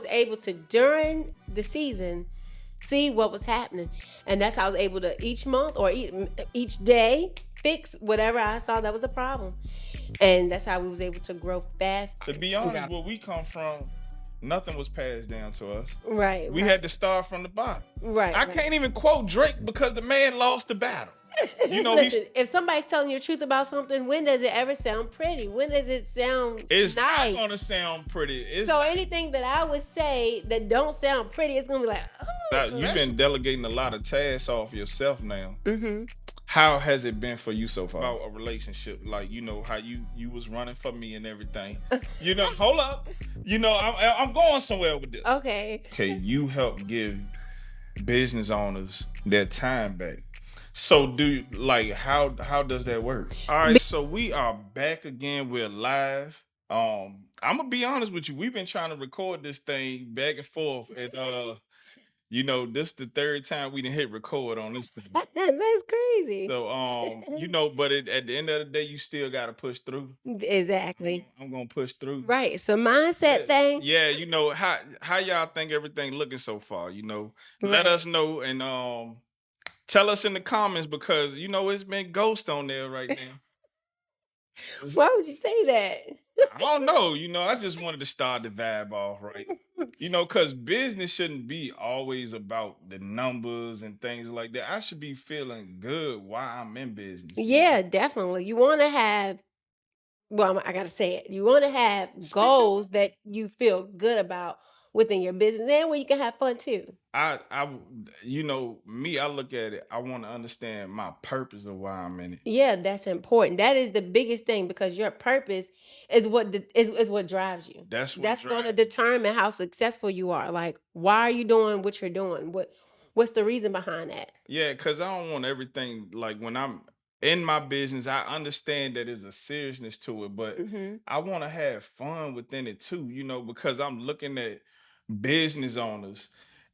was able to, during the season, see what was happening. And that's how I was able to each month or each day fix whatever I saw that was a problem. And that's how we was able to grow fast. To be honest, where we come from, nothing was passed down to us. Right. We had to start from the bottom. Right. I can't even quote Drake because the man lost the battle. You know, listen, if somebody's telling you the truth about something, when does it ever sound pretty? When does it sound it's nice? not gonna sound pretty. So anything that I would say that don't sound pretty, it's gonna be like, oh. You've been delegating a lot of tasks off yourself now. Mm-hmm. How has it been for you so far? About a relationship, like, you know, how you was running for me and everything. You know, hold up. You know, I'm going somewhere with this. Okay. You help give business owners their time back. So how does that work? All right, so we are back again. We're live. I'm gonna be honest with you. We've been trying to record this thing back and forth, and you know, this the third time we done hit record on this thing. That's crazy. So you know, but at the end of the day, you still gotta push through. Exactly. I'm gonna push through. Right. It's a mindset thing. Yeah, you know, how y'all think everything looking so far, you know? Right. Let us know and tell us in the comments because, you know, it's been ghost on there right now. Why would you say that? I don't know. You know, I just wanted to start the vibe off right. You know, because business shouldn't be always about the numbers and things like that. I should be feeling good while I'm in business. Yeah, definitely. You want to have, well, I got to say it. You want to have goals that you feel good about within your business and where you can have fun too. You know, me, I look at it, I want to understand my purpose of why I'm in it. Yeah, that's important. That is the biggest thing because your purpose is what is what drives you. That's going to determine how successful you are. Like, why are you doing what you're doing? What's the reason behind that? Yeah, because I don't want everything, like when I'm in my business, I understand that there's a seriousness to it, but I want to have fun within it too, you know, because I'm looking at business owners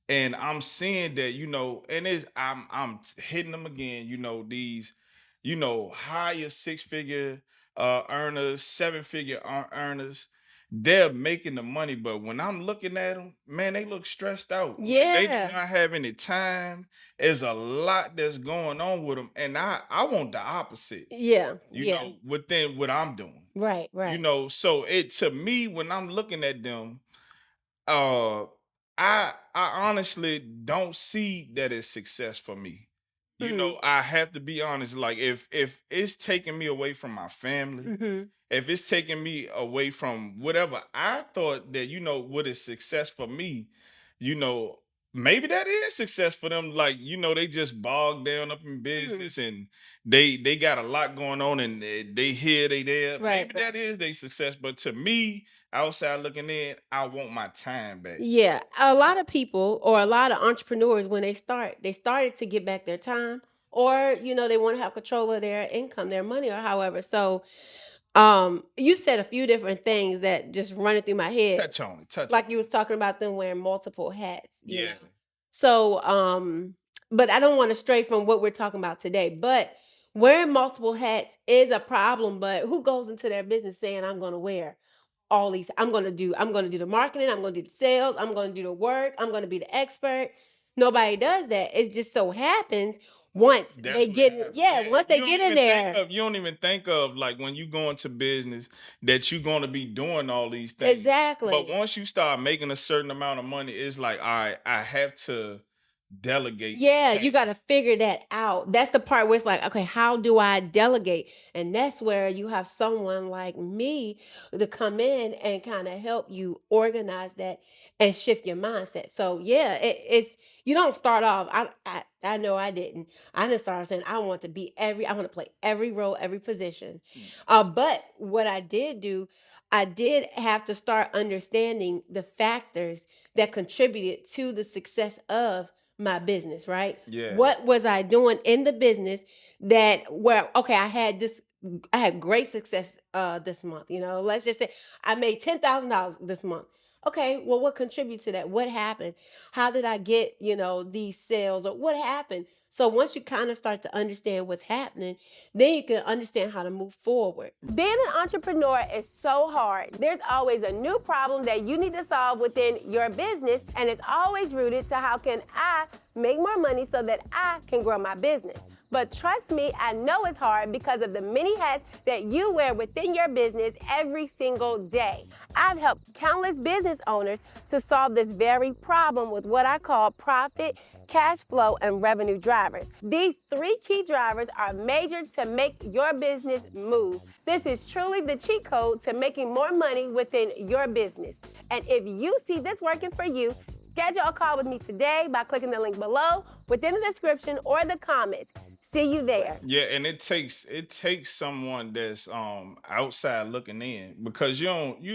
and I'm seeing that, you know, and I'm hitting them again, you know, these, you know, higher 6-figure earners, 7-figure earners, they're making the money, but when I'm looking at them, man, they look stressed out. Yeah, they do not have any time. There's a lot that's going on with them, and I want the opposite. Yeah, you know, within what I'm doing. Right. You know, so it to me when I'm looking at them, I honestly don't see that as success for me. You know, I have to be honest. Like if it's taking me away from my family, if it's taking me away from whatever I thought that, you know, what is success for me, you know, maybe that is success for them. Like, you know, they just bogged down up in business and they got a lot going on and they here, they there. Right, maybe that is their success. But to me, outside looking in, I want my time back. Yeah, a lot of people or a lot of entrepreneurs when they started to get back their time, or you know they want to have control of their income, their money, or however. So, you said a few different things that just running through my head. Touch on it. Like you was talking about them wearing multiple hats. You Yeah. know? So, but I don't want to stray from what we're talking about today. But wearing multiple hats is a problem. But who goes into their business saying I'm going to wear all these? I'm going to do the marketing. I'm going to do the sales. I'm going to do the work. I'm going to be the expert. Nobody does that. It just so happens once they get in there. You don't even think of like when you go into business that you're going to be doing all these things. Exactly. But once you start making a certain amount of money, it's like, all right, I have to delegate. Yeah, you got to figure that out. That's the part where it's like, okay, how do I delegate? And that's where you have someone like me to come in and kind of help you organize that and shift your mindset. So yeah, it's you don't start off. I know I didn't. I didn't start saying I want to play every role, every position. But what I did do, I did have to start understanding the factors that contributed to the success of my business, right? Yeah. What was I doing in the business I had great success this month. You know, let's just say I made $10,000 this month. okay, well, what contributed to that? What happened? How did I get, these sales, or what happened? So once you kind of start to understand what's happening, then you can understand how to move forward. Being an entrepreneur is so hard. There's always a new problem that you need to solve within your business, and it's always rooted to how can I make more money so that I can grow my business. But trust me, I know it's hard because of the many hats that you wear within your business every single day. I've helped countless business owners to solve this very problem with what I call profit, cash flow, and revenue drivers. These 3 key drivers are major to make your business move. This is truly the cheat code to making more money within your business. And if you see this working for you, schedule a call with me today by clicking the link below, within the description, or the comments. See you there. Yeah, and it takes someone that's outside looking in, because you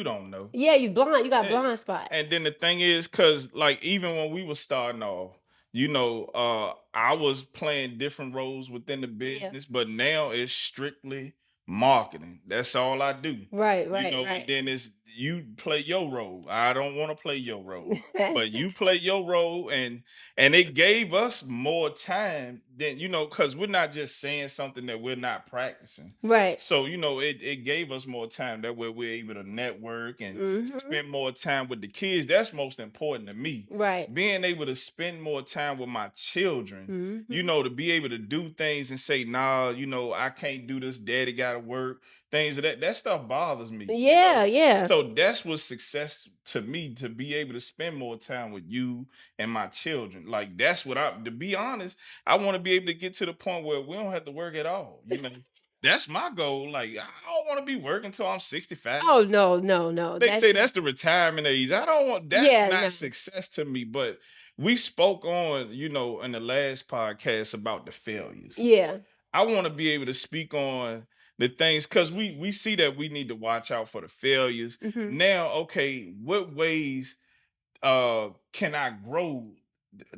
don't know. Yeah, you blind. You got And, blind spots. and then the thing is, cause like even when we were starting off, I was playing different roles within the business, but now it's strictly marketing. That's all I do. Right, And then it's you play your role. I don't want to play your role, but you play your role, and it gave us more time than because we're not just saying something that we're not practicing. Right. So it gave us more time. That way we're able to network and spend more time with the kids. That's most important to me. Right. Being able to spend more time with my children, to be able to do things and say, nah, I can't do this. Daddy got to work. Things of that stuff bothers me. Yeah, yeah. So that's what success to me, to be able to spend more time with you and my children. Like that's what to be honest, I want to be able to get to the point where we don't have to work at all. That's my goal. Like I don't want to be working until I'm 65. Oh no. They say that's the retirement age. I don't want that's not no. success to me. But we spoke on, in the last podcast about the failures. Yeah. I want to be able to speak on the things, because we see that we need to watch out for the failures. Now, okay, what ways can I grow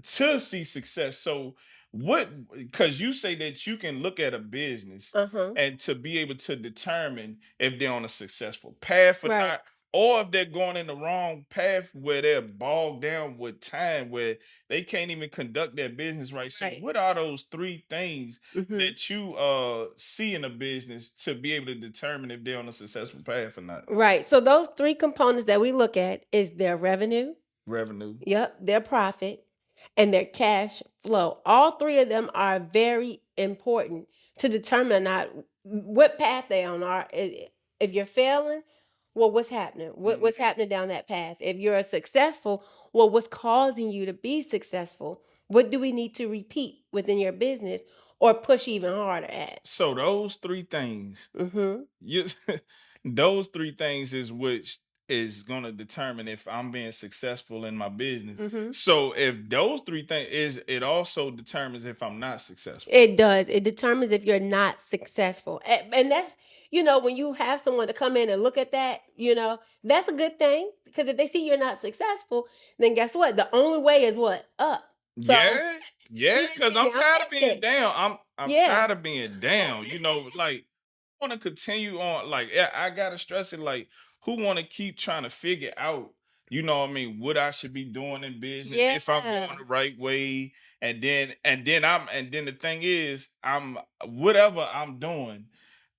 to see success? So because you say that you can look at a business and to be able to determine if they're on a successful path or not, or if they're going in the wrong path where they're bogged down with time, where they can't even conduct their business right. So what are those 3 things that you see in a business to be able to determine if they're on a successful path or not? Right. So those 3 components that we look at is their revenue. Yep, their profit, and their cash flow. All 3 of them are very important to determine not what path they on are. If you're failing, well, what's happening? What's happening down that path? If you're successful, well, what's causing you to be successful? What do we need to repeat within your business or push even harder at? So those 3 things, those 3 things is which is going to determine if I'm being successful in my business. So if those 3 things it also determines if I'm not successful. It does. It determines if you're not successful. And that's, when you have someone to come in and look at that, that's a good thing, because if they see you're not successful, then guess what? The only way is what? Up. So, yeah, because I'm tired of being down. I'm tired of being down. Like I want to continue on. Like I gotta stress it. Like who want to keep trying to figure out, what I should be doing in business, if I'm going the right way, and then the thing is, whatever I'm doing,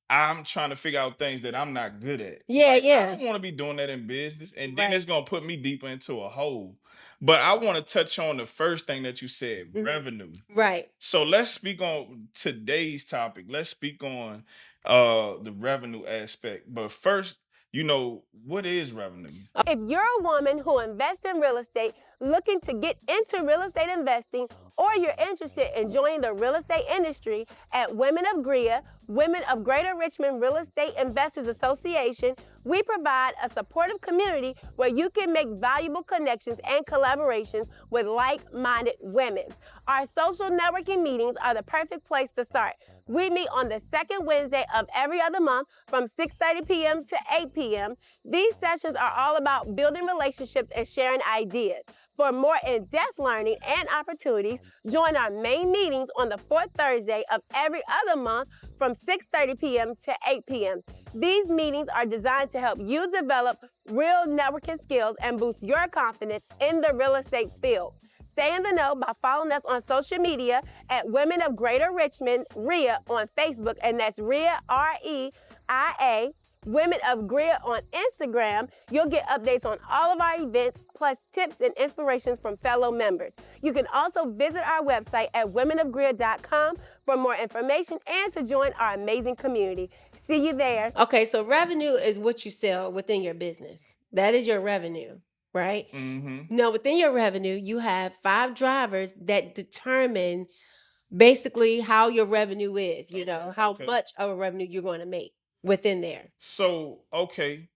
I'm trying to figure out things that I'm not good at. I don't want to be doing that in business, and then it's gonna put me deeper into a hole. But I want to touch on the first thing that you said, revenue. Right. So let's speak on today's topic. Let's speak on the revenue aspect. But first, what is revenue? If you're a woman who invests in real estate, looking to get into real estate investing, or you're interested in joining the real estate industry, at Women of GREA, Women of Greater Richmond Real Estate Investors Association, we provide a supportive community where you can make valuable connections and collaborations with like-minded women. Our social networking meetings are the perfect place to start. We meet on the 2nd Wednesday of every other month from 6:30 p.m. to 8 p.m. These sessions are all about building relationships and sharing ideas. For more in-depth learning and opportunities, join our main meetings on the 4th Thursday of every other month from 6:30 p.m. to 8 p.m. These meetings are designed to help you develop real networking skills and boost your confidence in the real estate field. Stay in the know by following us on social media at Women of Greater Richmond, RIA, on Facebook, and that's RIA, REIA. Women of Greer on Instagram. You'll get updates on all of our events, plus tips and inspirations from fellow members. You can also visit our website at womenofgreer.com for more information and to join our amazing community. See you there. Okay, so revenue is what you sell within your business. That is your revenue, right? Mm-hmm. Now, within your revenue, you have 5 drivers that determine basically how your revenue is, how much of a revenue you're going to make within there. So, okay,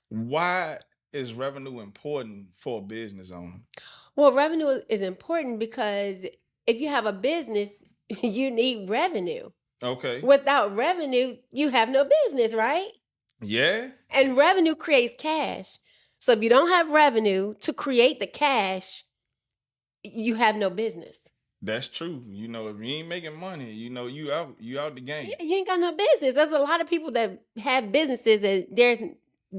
why is revenue important for a business owner? Well, revenue is important because if you have a business, you need revenue. Okay. Without revenue, you have no business, right? Yeah. And revenue creates cash. So if you don't have revenue to create the cash, you have no business. That's true. If you ain't making money, you out the game. Yeah, you ain't got no business. There's a lot of people that have businesses and there's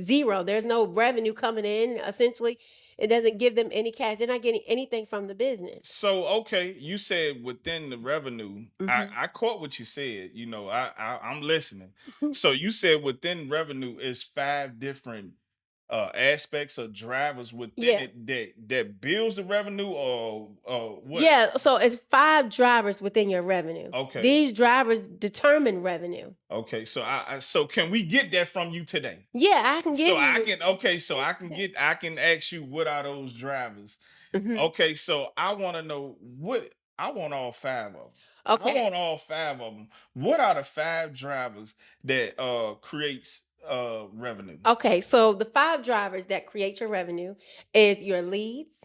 zero. There's no revenue coming in. Essentially, it doesn't give them any cash. They're not getting anything from the business. So, okay, you said within the revenue. I caught what you said. I'm listening. So you said within revenue is 5 different aspects of drivers within it that builds the revenue, or what? Yeah, so it's 5 drivers within your revenue. Okay. These drivers determine revenue. Okay, so so can we get that from you today? Yeah, I can give So you. I can ask you, what are those drivers? Okay, so I want to know I want all 5 of them. Okay. I want all 5 of them. What are the 5 drivers that creates revenue? Okay, so the 5 drivers that create your revenue is your leads,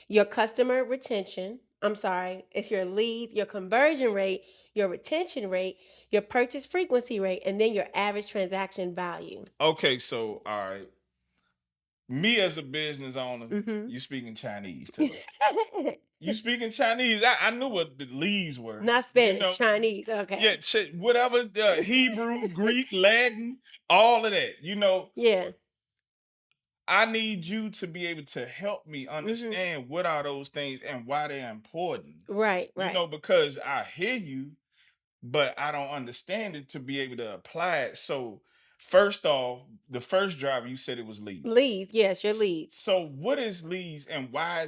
your customer retention. I'm sorry, it's your leads, your conversion rate, your retention rate, your purchase frequency rate, and then your average transaction value. Okay, so all right. Me as a business owner, you speaking Chinese to me. You speaking Chinese? I knew what the leads were. Not Spanish, Chinese. Okay. Yeah, whatever, Hebrew, Greek, Latin, all of that. Yeah. I need you to be able to help me understand what are those things and why they're important. Right. Because I hear you, but I don't understand it to be able to apply it. So first off, the first driver, you said it was leads. Leads, yes, your leads. So what is leads, and why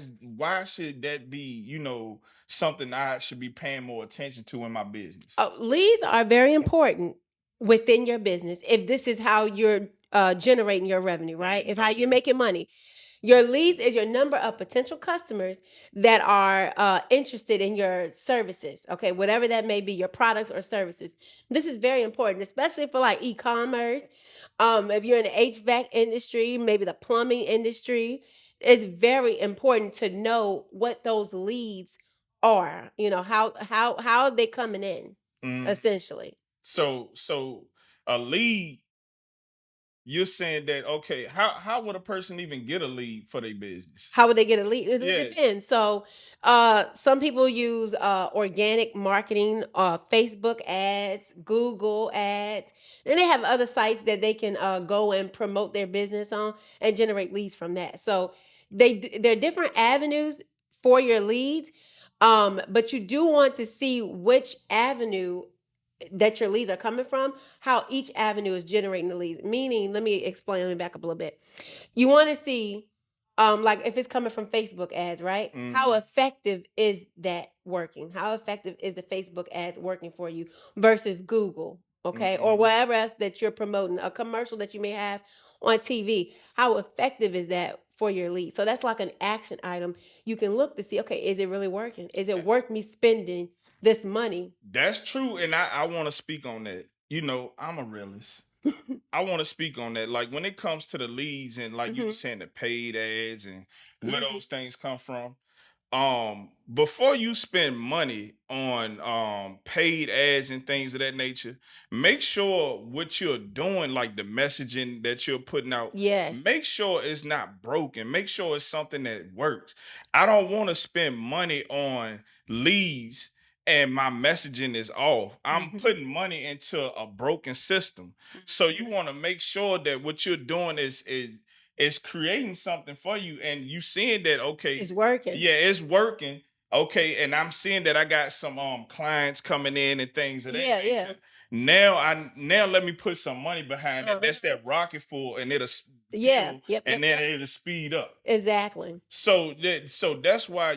should that be, something I should be paying more attention to in my business? Leads are very important within your business if this is how you're generating your revenue, right? If how you're making money. Your leads is your number of potential customers that are interested in your services, okay? Whatever that may be, your products or services. This is very important, especially for like e-commerce. If you're in the HVAC industry, maybe the plumbing industry, it's very important to know what those leads are. How are they coming in, essentially. So a lead, you're saying that, okay, how would a person even get a lead for their business? How would they get a lead? It depends. So some people use organic marketing, Facebook ads, Google ads, and they have other sites that they can go and promote their business on and generate leads from that. So there are different avenues for your leads, but you do want to see which avenue that your leads are coming from, how each avenue is generating the leads. Meaning, let me back up a little bit. You want to see, like if it's coming from Facebook ads, right? How effective is that working? How effective is the Facebook ads working for you versus Google, okay? Or whatever else that you're promoting, a commercial that you may have on TV. How effective is that for your lead? So that's like an action item. You can look to see, okay, is it really working? Is it worth me spending this money? That's true, and I want to speak on that. I'm a realist. I want to speak on that. Like when it comes to the leads and like you were saying, the paid ads and where those things come from. Before you spend money on paid ads and things of that nature, make sure what you're doing, like the messaging that you're putting out, make sure it's not broken. Make sure it's something that works. I don't want to spend money on leads and my messaging is off. I'm Mhm. putting money into a broken system. So you Mhm. want to make sure that what you're doing is creating something for you, and you seeing that, okay, It's working. yeah, it's working. Okay, and I'm seeing that I got some clients coming in and things of that Yeah, yeah. nature. Now let me put some money behind that. Uh-huh. That's that rocket full, and it'll Yeah. fuel, Yep, and yep, then yep. it'll speed up. Exactly. So that's why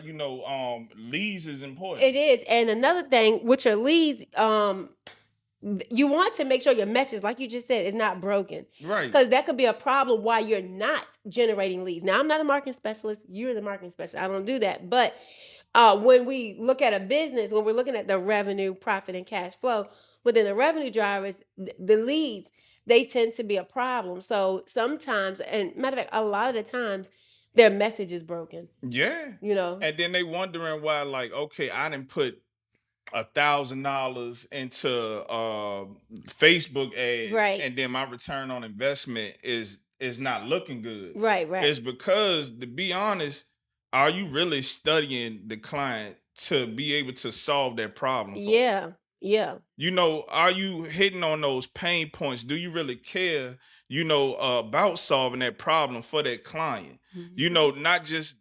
leads is important. It is. And another thing with your leads, you want to make sure your message, like you just said, is not broken. Right. Because that could be a problem why you're not generating leads. Now, I'm not a marketing specialist. You're the marketing specialist. I don't do that. But when we look at a business, when we're looking at the revenue, profit, and cash flow, within the revenue drivers, the leads, they tend to be a problem. So sometimes, and matter of fact, a lot of the times, their message is broken. Yeah. You know? And then they wondering why, like, okay, I didn't put $1,000 into Facebook ads, Right. and then my return on investment is not looking good. Right, right. It's because, to be honest, are you really studying the client to be able to solve that problem for them? Yeah. Yeah. Are you hitting on those pain points? Do you really care, about solving that problem for that client? Mhm. Not just,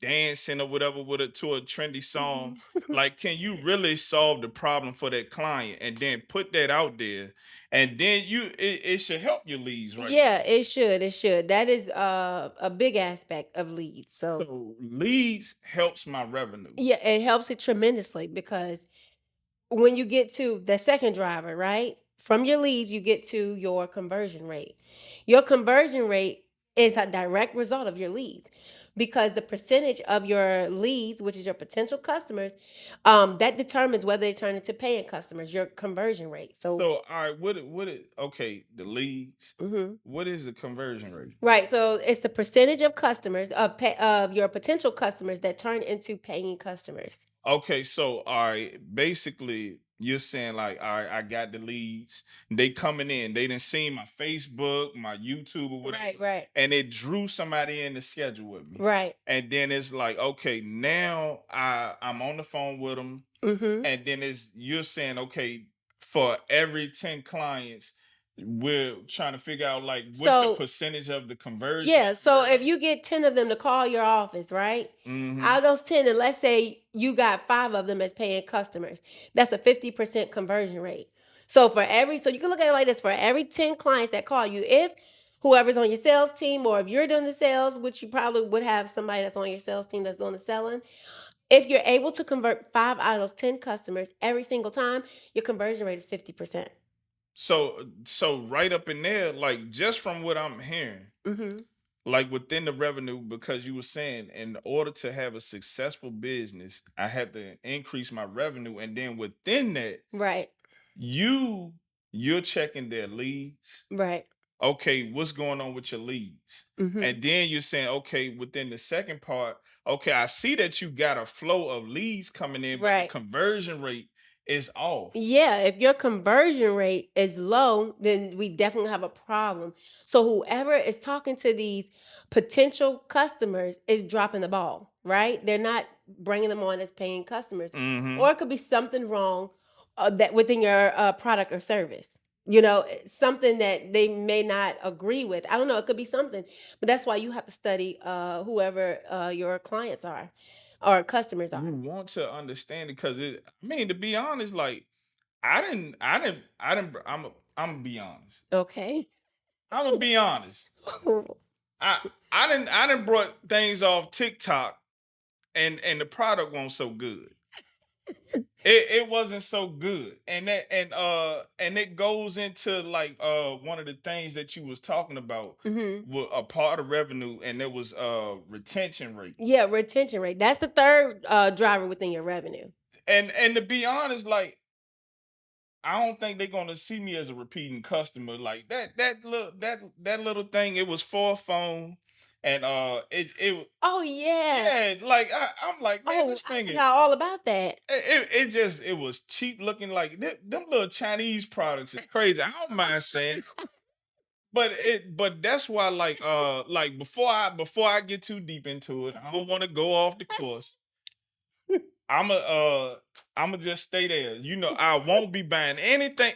dancing or whatever with it to a trendy song. Like, can you really solve the problem for that client and then put that out there? And then it should help your leads right there. Yeah, it should. It should. That is a big aspect of leads. So So leads helps my revenue. yeah, it helps it tremendously because when you get to the second driver, right? From your leads, you get to your conversion rate. Your conversion rate is a direct result of your leads because the percentage of your leads, which is your potential customers, that determines whether they turn into paying customers, your conversion rate. So, So, all right, okay, the leads. mhm. What is the conversion rate? Right. So it's the percentage of customers of your potential customers that turn into paying customers. Okay, so all right, basically you're saying, like, all right, I got the leads. They coming in. They didn't see my Facebook, my YouTube, or whatever, Right. Right. and it drew somebody in to schedule with me. Right. And then it's like, okay, now I'm on the phone with them, Mm-hmm. and then you're saying, okay, for every 10 clients, we're trying to figure out, like, what's the So percentage of the conversion yeah. of So if revenue. you get 10 of them to call your office, right? Mm-hmm. Out of those 10, and let's say you got 5 of them as paying customers, that's a 50% conversion rate. So you can look at it like this: for every 10 clients that call you, if whoever's on your sales team, or if you're doing the sales, which you probably would have somebody that's on your sales team that's doing the selling, if you're able to convert 5 out of those 10 customers every single time, your conversion rate is 50%. So right up in there, like, just from what I'm hearing, Mm-hmm. like, within the revenue, because you were saying, in order to have a successful business, I had to increase my revenue, and then within that, Right. you you're checking their leads. Right. Okay, what's going on with your leads? Mm-hmm. And then you're saying, okay, within the second part, okay, I see that you got a flow of leads coming in, but the Right. conversion rate is off. Yeah, if your conversion rate is low, then we definitely have a problem. So whoever is talking to these potential customers is dropping the ball, right? They're not bringing them on as paying customers, Mm-hmm. or it could be something wrong that within your product or service. You know, something that they may not agree with. I don't know. It could be something, but that's why you have to study whoever your clients are or customers You are. want to understand it, because I mean, to be honest, like, I'm gonna be honest. Okay. I'm gonna be honest. I I didn't brought things off TikTok, and the product wasn't so good. It wasn't so good. And it goes into, like, one of the things that you was talking about, Hmm. with a part of revenue, and it was retention rate. Yeah, retention rate. That's the third driver within your revenue. And to be honest, like, I don't think they're gonna see me as a repeating customer. Like, that little thing, it was for a phone, and it Oh yeah. yeah, like, I'm like, man, Oh, this I thing forgot is, all about that. it was cheap looking, like, them little Chinese products is crazy. I don't mind saying, but that's why, like, before I get too deep into it, I don't want to go off the course. I'ma just stay there. You know, I won't be buying anything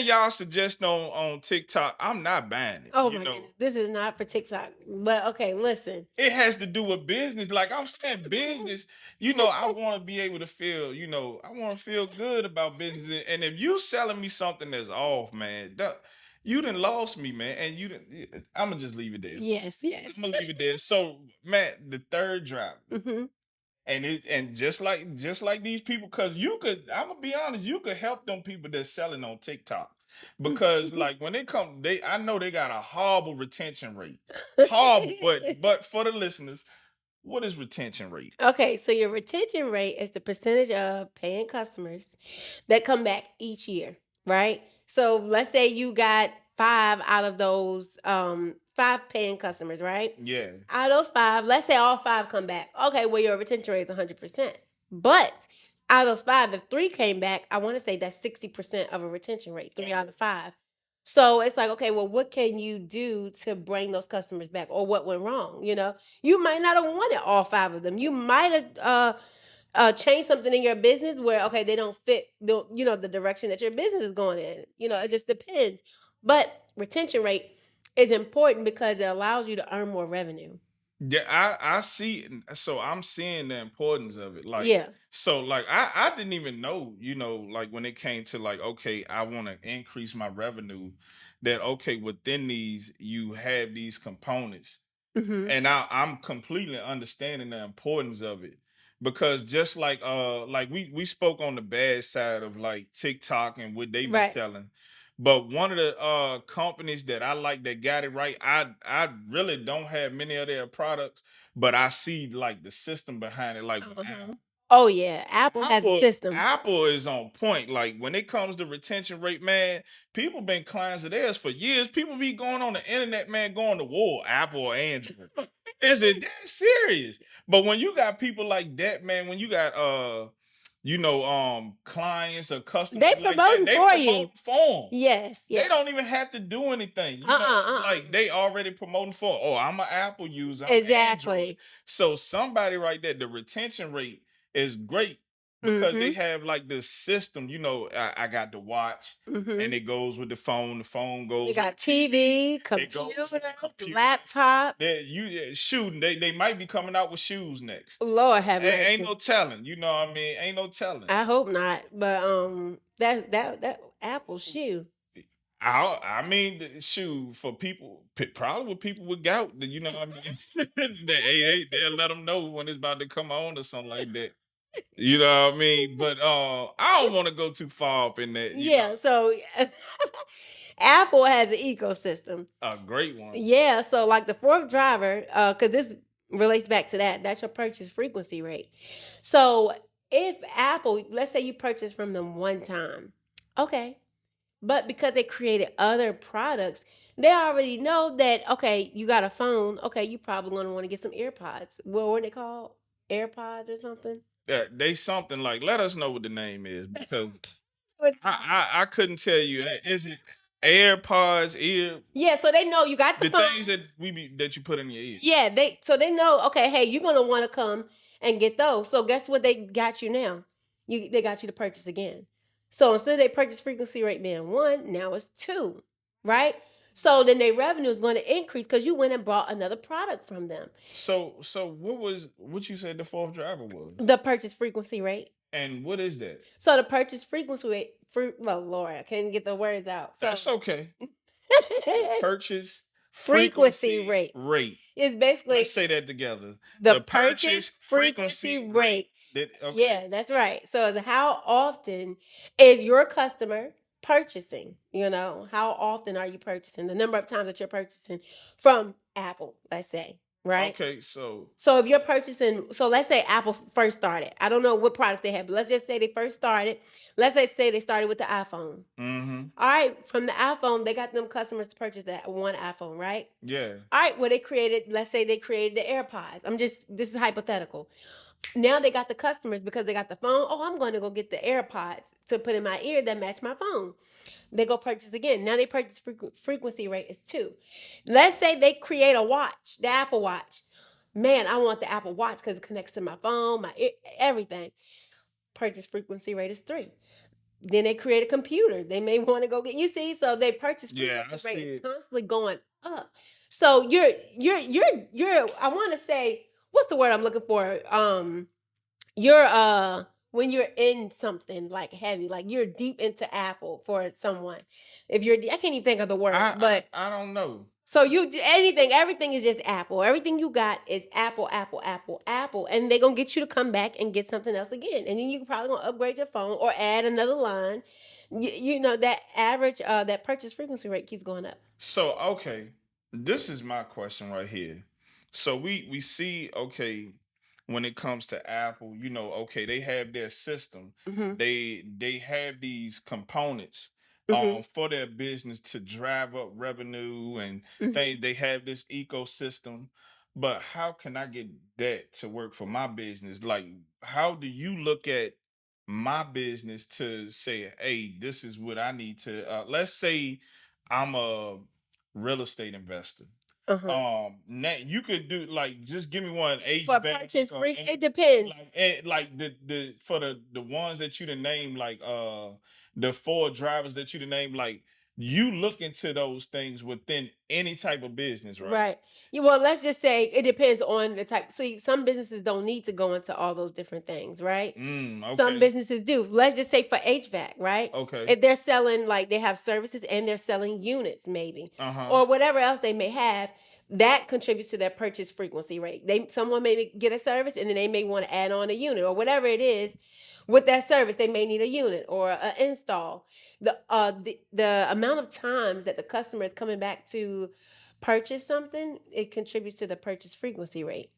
y'all suggest on TikTok. I'm not buying it. Oh You my know, goodness, this is not for TikTok. But okay, listen. it has to do with business. Like I'm saying, business. You know, I want to be able to feel. You know, I want to feel good about business. And if you selling me something that's off, man, you done lost me, man. And you done. I'm gonna just leave it there. Yes, yes. I'm gonna leave it there. So, man, the third driver. Mm-hmm. And just like these people, because you could, I'm gonna be honest, you could help them people that's selling on TikTok. Because like when they come, I know they got a horrible retention rate. Horrible. But for the listeners, what is retention rate? Okay, so your retention rate is the percentage of paying customers that come back each year, right? So let's say you got five out of those five paying customers, right? Yeah. Out of those five, let's say all five come back. Okay, well your retention rate is 100%. But out of those five, if three came back, I want to say that's 60% of a retention rate, three out of five. So it's like, okay, well, what can you do to bring those customers back, or what went wrong? You might not have wanted all five of them. You might have changed something in your business where, okay, they don't fit the direction that your business is going in. It just depends. But retention rate is important because it allows you to earn more revenue. Yeah, I see. So I'm seeing the importance of it. Like, Yeah. so like I didn't even know, like when it came to like, okay, I want to increase my revenue, that okay, within these you have these components. Mm-hmm. And I'm completely understanding the importance of it. Because just like we spoke on the bad side of like TikTok and what they be Right. selling. But one of the companies that I like that got it right, I really don't have many of their products, but I see like the system behind it, like with Uh-huh. Oh yeah, Apple has a Apple. system. Apple is on point. Like when it comes to retention rate, man, people been clients of theirs for years. People be going on the internet, man, going to war, Apple or Android. Is it that serious? But when you got people like that, man, when you got clients or customers They like that, promoting they for you. promote for 'em. Yes, They yes. don't even have to do anything. Like they already promoting for. Oh, I'm an Apple user. I'm Android. Exactly. So somebody right there, the retention rate is great because they Mm-hmm. have like this system. I got the watch, Mm-hmm. and it goes with the phone. The phone goes. You got with the TV. TV, It goes with the computer. laptop. Shooting. They might be coming out with shoes next. Lord have Ain't mercy. no telling. You know what I mean? Ain't no telling. I hope not, but that Apple shoe. I mean, the shoe for people, probably with people with gout. You know what I mean? They'll let them know when it's about to come on or something like that. You know what I mean? But I don't want to go too far up in that. Yeah, so Apple has an ecosystem. A great one. Yeah, so like the fourth driver, because this relates back to that. That's your purchase frequency rate. So if Apple, let's say you purchase from them one time, okay, but because they created other products, they already know that, okay, you got a phone, okay, you probably gonna want to get some AirPods. What are they called? AirPods or something? They something like. Let us know what the name is because What- I couldn't tell you. Is it AirPods, ear? Yeah, so they know you got the The phone. things that you put in your ear. Yeah, they know, okay, hey, you're gonna want to come and get those. So guess what they got you now? They got you to purchase again. So instead of they purchase frequency rate being one, now it's two, right? So then their revenue is going to increase because you went and bought another product from them. So what you said the fourth driver was? The purchase frequency rate. And what is that? So the purchase frequency rate, well, Lord, I can't get the words out. So That's okay. Purchase frequency rate. It's basically, Let's say that together. The purchase frequency rate. Okay. Yeah, that's right. So it's how often is your customer purchasing? How often are you purchasing? The number of times that you're purchasing from Apple, let's say, right? Okay, so if you're purchasing, so let's say Apple first started. I don't know what products they had, but let's just say they first started. Let's say they started with the iPhone. mm-hmm. All right, from the iPhone, they got them customers to purchase that one iPhone, right? Yeah. All right, well, let's say they created the AirPods. This is hypothetical. Now they got the customers because they got the phone. Oh, I'm going to go get the AirPods to put in my ear that match my phone. They go purchase again. Now they purchase frequency rate is 2. Let's say they create a watch, the Apple Watch. Man, I want the Apple Watch because it connects to my phone, my ear, everything. purchase frequency rate is 3. Then they create a computer. They may want to go get, you see, so their purchase Yeah, frequency I rate is see it. constantly going up. So you're I want to say, what's the word I'm looking for? You're when you're in something like heavy, like you're deep into Apple for someone. If you're, I can't even think of the word, but I don't know. so you anything, everything is just Apple. Everything you got is Apple, Apple, Apple, Apple, and they're gonna get you to come back and get something else again, and then you probably gonna upgrade your phone or add another line. You know that average, that purchase frequency rate keeps going up. So okay, this is my question right here. So we see, okay, when it comes to Apple, you know, okay, they have their system. Mm-hmm. They have these components Mm-hmm. for their business to drive up revenue, and Mm-hmm. they have this ecosystem. But how can I get that to work for my business? Like, how do you look at my business to say, hey, this is what I need to, let's say I'm a real estate investor. Uh-huh. Now you could do, like, just give me one For HVAC, purchase free, it depends. like the for the ones that you to name, like the 4 drivers that you to name, like, you look into those things within any type of business, right? Right. Yeah, well, let's just say it depends on the type. See, some businesses don't need to go into all those different things, right? Some Okay. businesses do. Let's just say for HVAC, right? Okay. If they're selling, like they have services and they're selling units, maybe, Uh-huh. or whatever else they may have, that contributes to their purchase frequency rate. Someone may get a service and then they may want to add on a unit or whatever it is. With that service, they may need a unit or an install. The amount of times that the customer is coming back to purchase something, it contributes to the purchase frequency rate.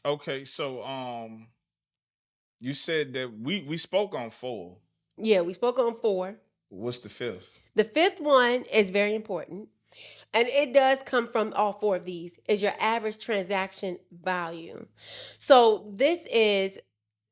Okay, so you said that we spoke on 4. Yeah, we spoke on 4. What's the 5th? The 5th one is very important, and it does come from all 4 of these, is your average transaction value. So this is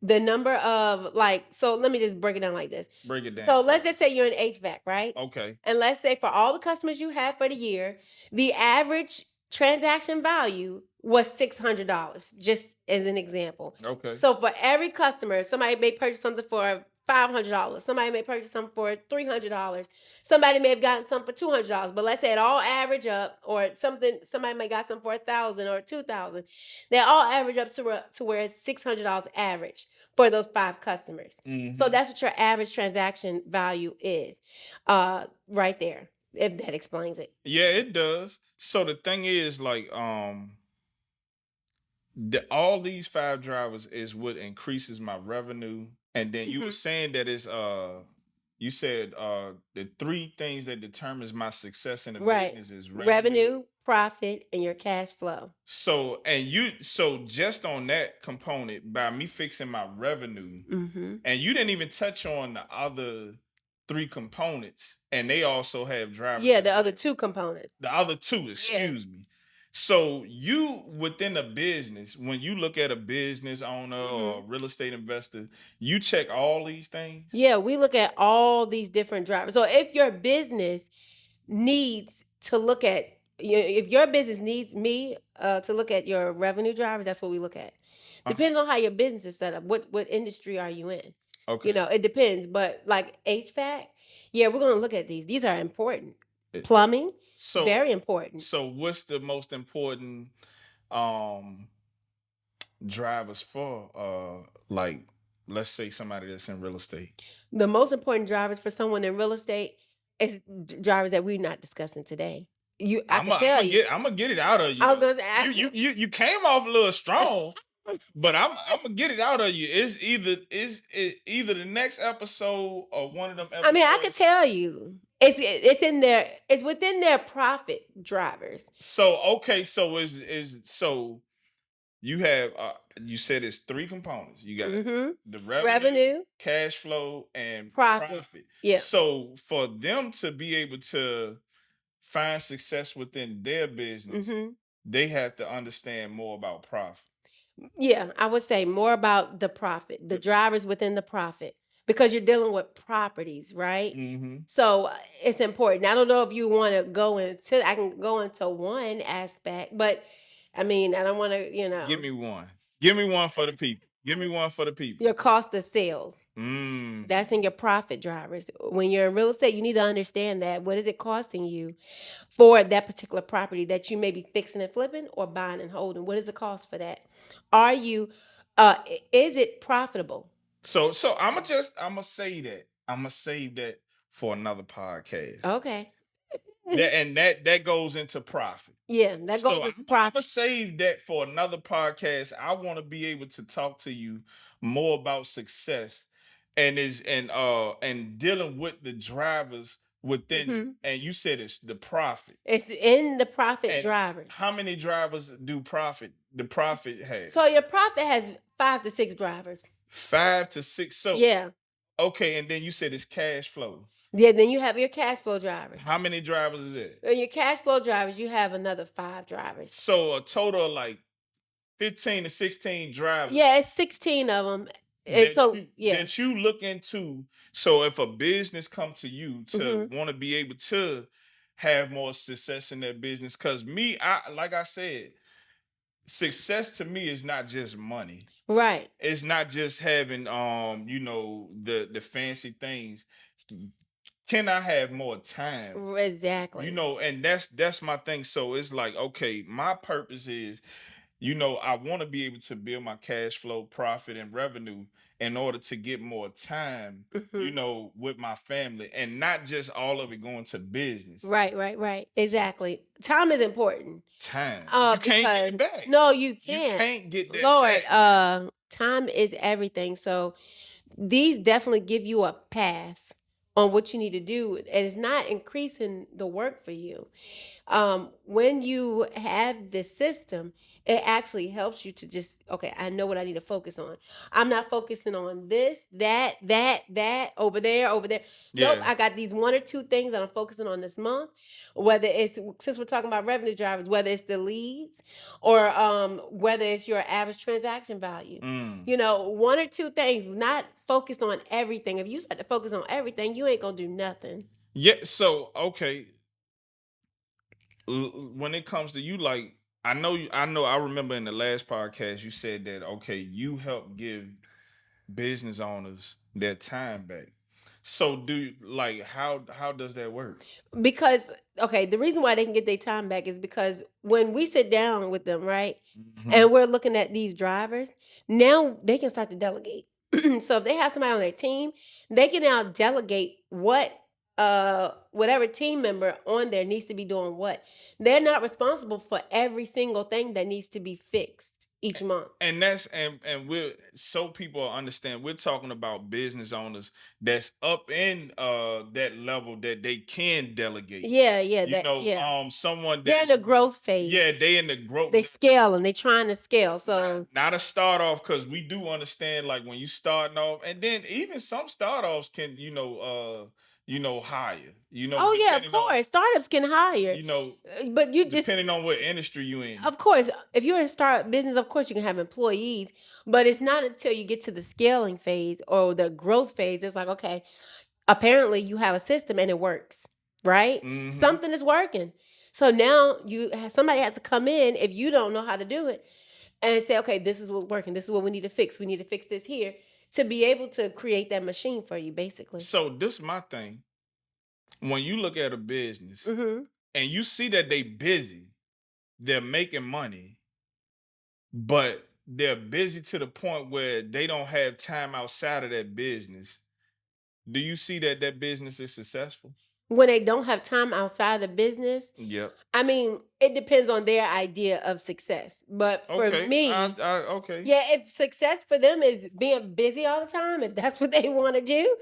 the number of, like, so let me just break it down like this. Break it down. So let's just say you're in HVAC, right? Okay. And let's say for all the customers you have for the year, the average transaction value was $600, just as an example. Okay. So for every customer, somebody may purchase something for $500. Somebody may purchase something for $300. Somebody may have gotten something for $200. But let's say it all average up, or something. Somebody may got something for $1,000 or $2,000. They all average up to where it's $600 average for those 5 customers. Mm-hmm. So that's what your average transaction value is, right there. If that explains it. Yeah, it does. So the thing is, like, all these 5 drivers is what increases my revenue. And then you were saying that it's you said the 3 things that determines my success in the business is revenue, profit, and your cash flow. So just on that component, by me fixing my revenue, and you didn't even touch on the other 3 components, and they also have drivers. Yeah, the other 2 components. The other 2, excuse me. So you, within a business, when you look at a business owner or a real estate investor, you check all these things? Yeah, we look at all these different drivers. So if your business needs to look at, if your business needs me to look at your revenue drivers, that's what we look at. Depends on how your business is set up. What industry are you in? Okay. You know, it depends. But like HVAC, yeah, we're going to look at these. These are important. Plumbing, very important. So what's the most important drivers for like, let's say somebody that's in real estate? The most important drivers for someone in real estate is drivers that we're not discussing today. I'm gonna get it out of you. I was gonna say, you came off a little strong, but I'm gonna get it out of you. It's either the next episode or one of them episodes. I mean, I could tell you. It's in there. It's within their profit drivers. So okay, so so you have you said it's 3 components. You got the revenue, cash flow, and profit. Yeah. So for them to be able to find success within their business, they have to understand more about profit. Yeah, I would say more about the profit, the drivers within the profit, because you're dealing with properties, right? So it's important. I don't know if you want to go into, I can go into one aspect, but I mean, I don't want to, Give me one. Give me one for the people. Give me one for the people. Your cost of sales. That's in your profit drivers. When you're in real estate, you need to understand that. What is it costing you for that particular property that you may be fixing and flipping or buying and holding? What is the cost for that? Are you, is it profitable? So I'ma say that. I'ma save that for another podcast. Okay. That goes into profit. Yeah, that goes So into I'ma profit. save that for another podcast. I want to be able to talk to you more about success and dealing with the drivers within, and you said it's the profit. It's in the profit And drivers. how many drivers do the profit have? So your profit has 5 to 6 drivers. 5 to 6. So Yeah. okay, and then you said it's cash flow. Yeah, then you have your cash flow drivers. How many drivers is it? In your cash flow drivers, you have another 5 drivers. So a total of like 15 to 16 drivers. Yeah, it's 16 of them. That you look into. So if a business come to you to want to be able to have more success in their business, because I like I said, success to me is not just money. Right. It's not just having the fancy things. Can I have more time? Exactly. And that's my thing. So it's like, okay, my purpose is, I want to be able to build my cash flow, profit, and revenue in order to get more time, with my family, and not just all of it going to business. Right. Exactly. Time is important. Time. You can't get it back. No, you can't. You can't get that Lord, back. time is everything. So these definitely give you a path on what you need to do. And it's not increasing the work for you. When you have this system, it actually helps you to just, okay, I know what I need to focus on. I'm not focusing on this, that, over there. Nope, I got these 1 or 2 things that I'm focusing on this month. Whether it's, since we're talking about revenue drivers, whether it's the leads or whether it's your average transaction value. 1 or 2 things, not focused on everything. If you start to focus on everything, you ain't gonna do nothing. Yeah. So okay, when it comes to you, like I remember in the last podcast you said that okay, you help give business owners their time back. So do you, like how does that work? Because okay, the reason why they can get their time back is because when we sit down with them, right, and we're looking at these drivers, now they can start to delegate. So if they have somebody on their team, they can now delegate whatever team member on there needs to be doing what. They're not responsible for every single thing that needs to be fixed each month. And that's and we're so people understand we're talking about business owners that's up in that level that they can delegate. Someone they're in the growth phase. Yeah, they in the growth. They scale and they trying to scale. So not a start off, because we do understand like when you starting off, and then even some start offs can hire. Oh yeah, of course. Startups can hire. But you just depending on what industry you in. Of course, if you're in a startup business, of course you can have employees, but it's not until you get to the scaling phase or the growth phase. It's like, okay, apparently you have a system and it works, right? Something is working. So now somebody has to come in if you don't know how to do it and say, okay, this is what's working. This is what we need to fix. We need to fix this here to be able to create that machine for you, basically. So this is my thing. When you look at a business and you see that they busy, they're making money, but they're busy to the point where they don't have time outside of that business. Do you see that business is successful? When they don't have time outside the business? Yep. I mean, it depends on their idea of success. But for me, okay. Yeah, if success for them is being busy all the time, if that's what they want to do,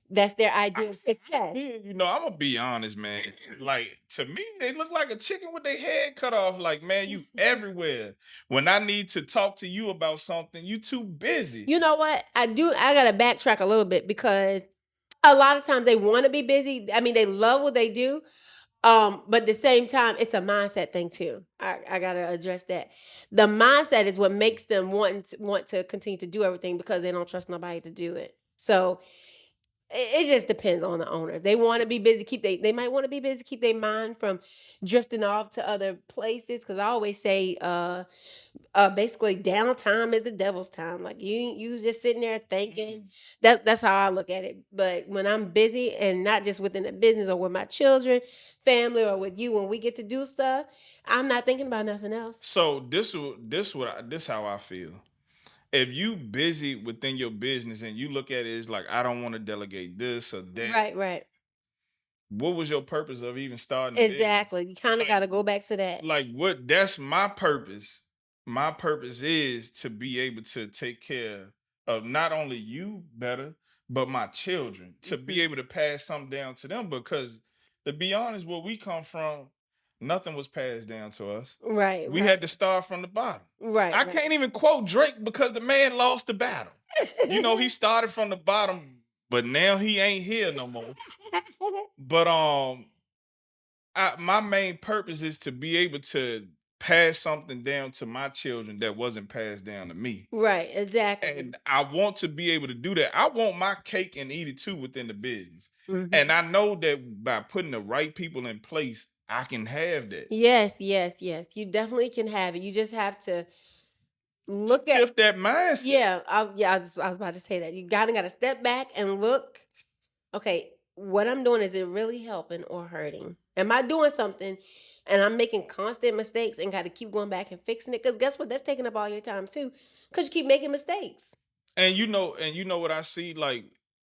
that's their idea of success. I'm gonna be honest, man. Like, to me, they look like a chicken with their head cut off. Like, man, you everywhere. When I need to talk to you about something, you too busy. You know what? I gotta backtrack a little bit because a lot of times they want to be busy. I mean, they love what they do. But at the same time, it's a mindset thing too. I gotta address that. The mindset is what makes them want to continue to do everything because they don't trust nobody to do it. So It just depends on the owner. If they want to be busy, they might want to be busy, keep their mind from drifting off to other places. Because I always say, basically, downtime is the devil's time. Like you just sitting there thinking. That's how I look at it. But when I'm busy, and not just within the business or with my children, family, or with you, when we get to do stuff, I'm not thinking about nothing else. So this how I feel. If you busy within your business and you look at it as like, I don't want to delegate this or that, Right, right. what was your purpose of even starting a business? Exactly. You kind of got to go back to that. Like what that's my purpose. My purpose is to be able to take care of not only you better, but my children, to be able to pass something down to them. Because to be honest, where we come from, nothing was passed down to us. Right, We right. had to start from the bottom. Right, I right. can't even quote Drake because the man lost the battle. You know, he started from the bottom, but now he ain't here no more. But my main purpose is to be able to pass something down to my children that wasn't passed down to me. Right, exactly. And I want to be able to do that. I want my cake and eat it too within the business. And I know that by putting the right people in place, I can have that. Yes, yes, yes. You definitely can have it. You just have to look at. Shift that mindset. Yeah, I was about to say that. You got to step back and look. Okay, what I'm doing, is it really helping or hurting? Am I doing something and I'm making constant mistakes and got to keep going back and fixing it? Because guess what? That's taking up all your time too. Because you keep making mistakes. And you know what I see, like,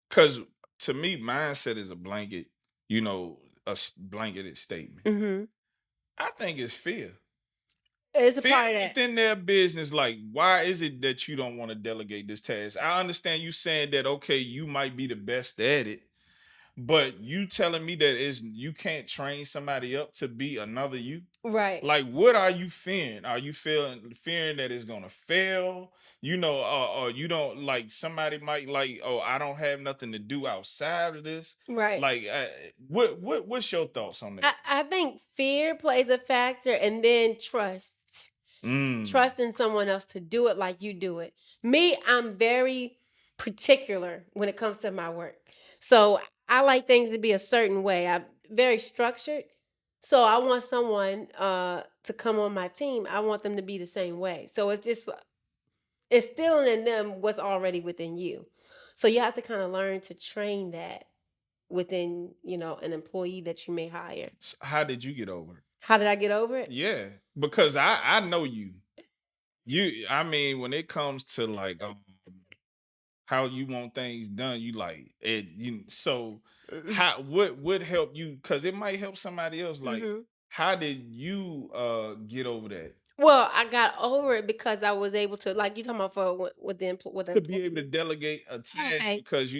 because to me, mindset is a blanket, blanketed statement. Mm-hmm. I think it's fear. It's a Fear part of that. within their business. Like, why is it that you don't want to delegate this task? I understand you saying that, okay, you might be the best at it, but you telling me that is you can't train somebody up to be another you? Right. Like, what are you fearing? Are you fearing that it's gonna fail? Or you don't like somebody might like, oh, I don't have nothing to do outside of this. Right. Like, what's your thoughts on that? I think fear plays a factor, and then trust. Trusting someone else to do it like you do it. Me, I'm very particular when it comes to my work. So I like things to be a certain way. I'm very structured. So I want someone to come on my team. I want them to be the same way. So it's just instilling in them what's already within you. So you have to kind of learn to train that within, an employee that you may hire. How did you get over it? How did I get over it? Yeah, because I know you. I mean, when it comes to like how you want things done, you like it. So how what would help you? Because it might help somebody else. Like, how did you get over that? Well, I got over it because I was able to, like you talking about, for with the To be able to delegate a task, okay, because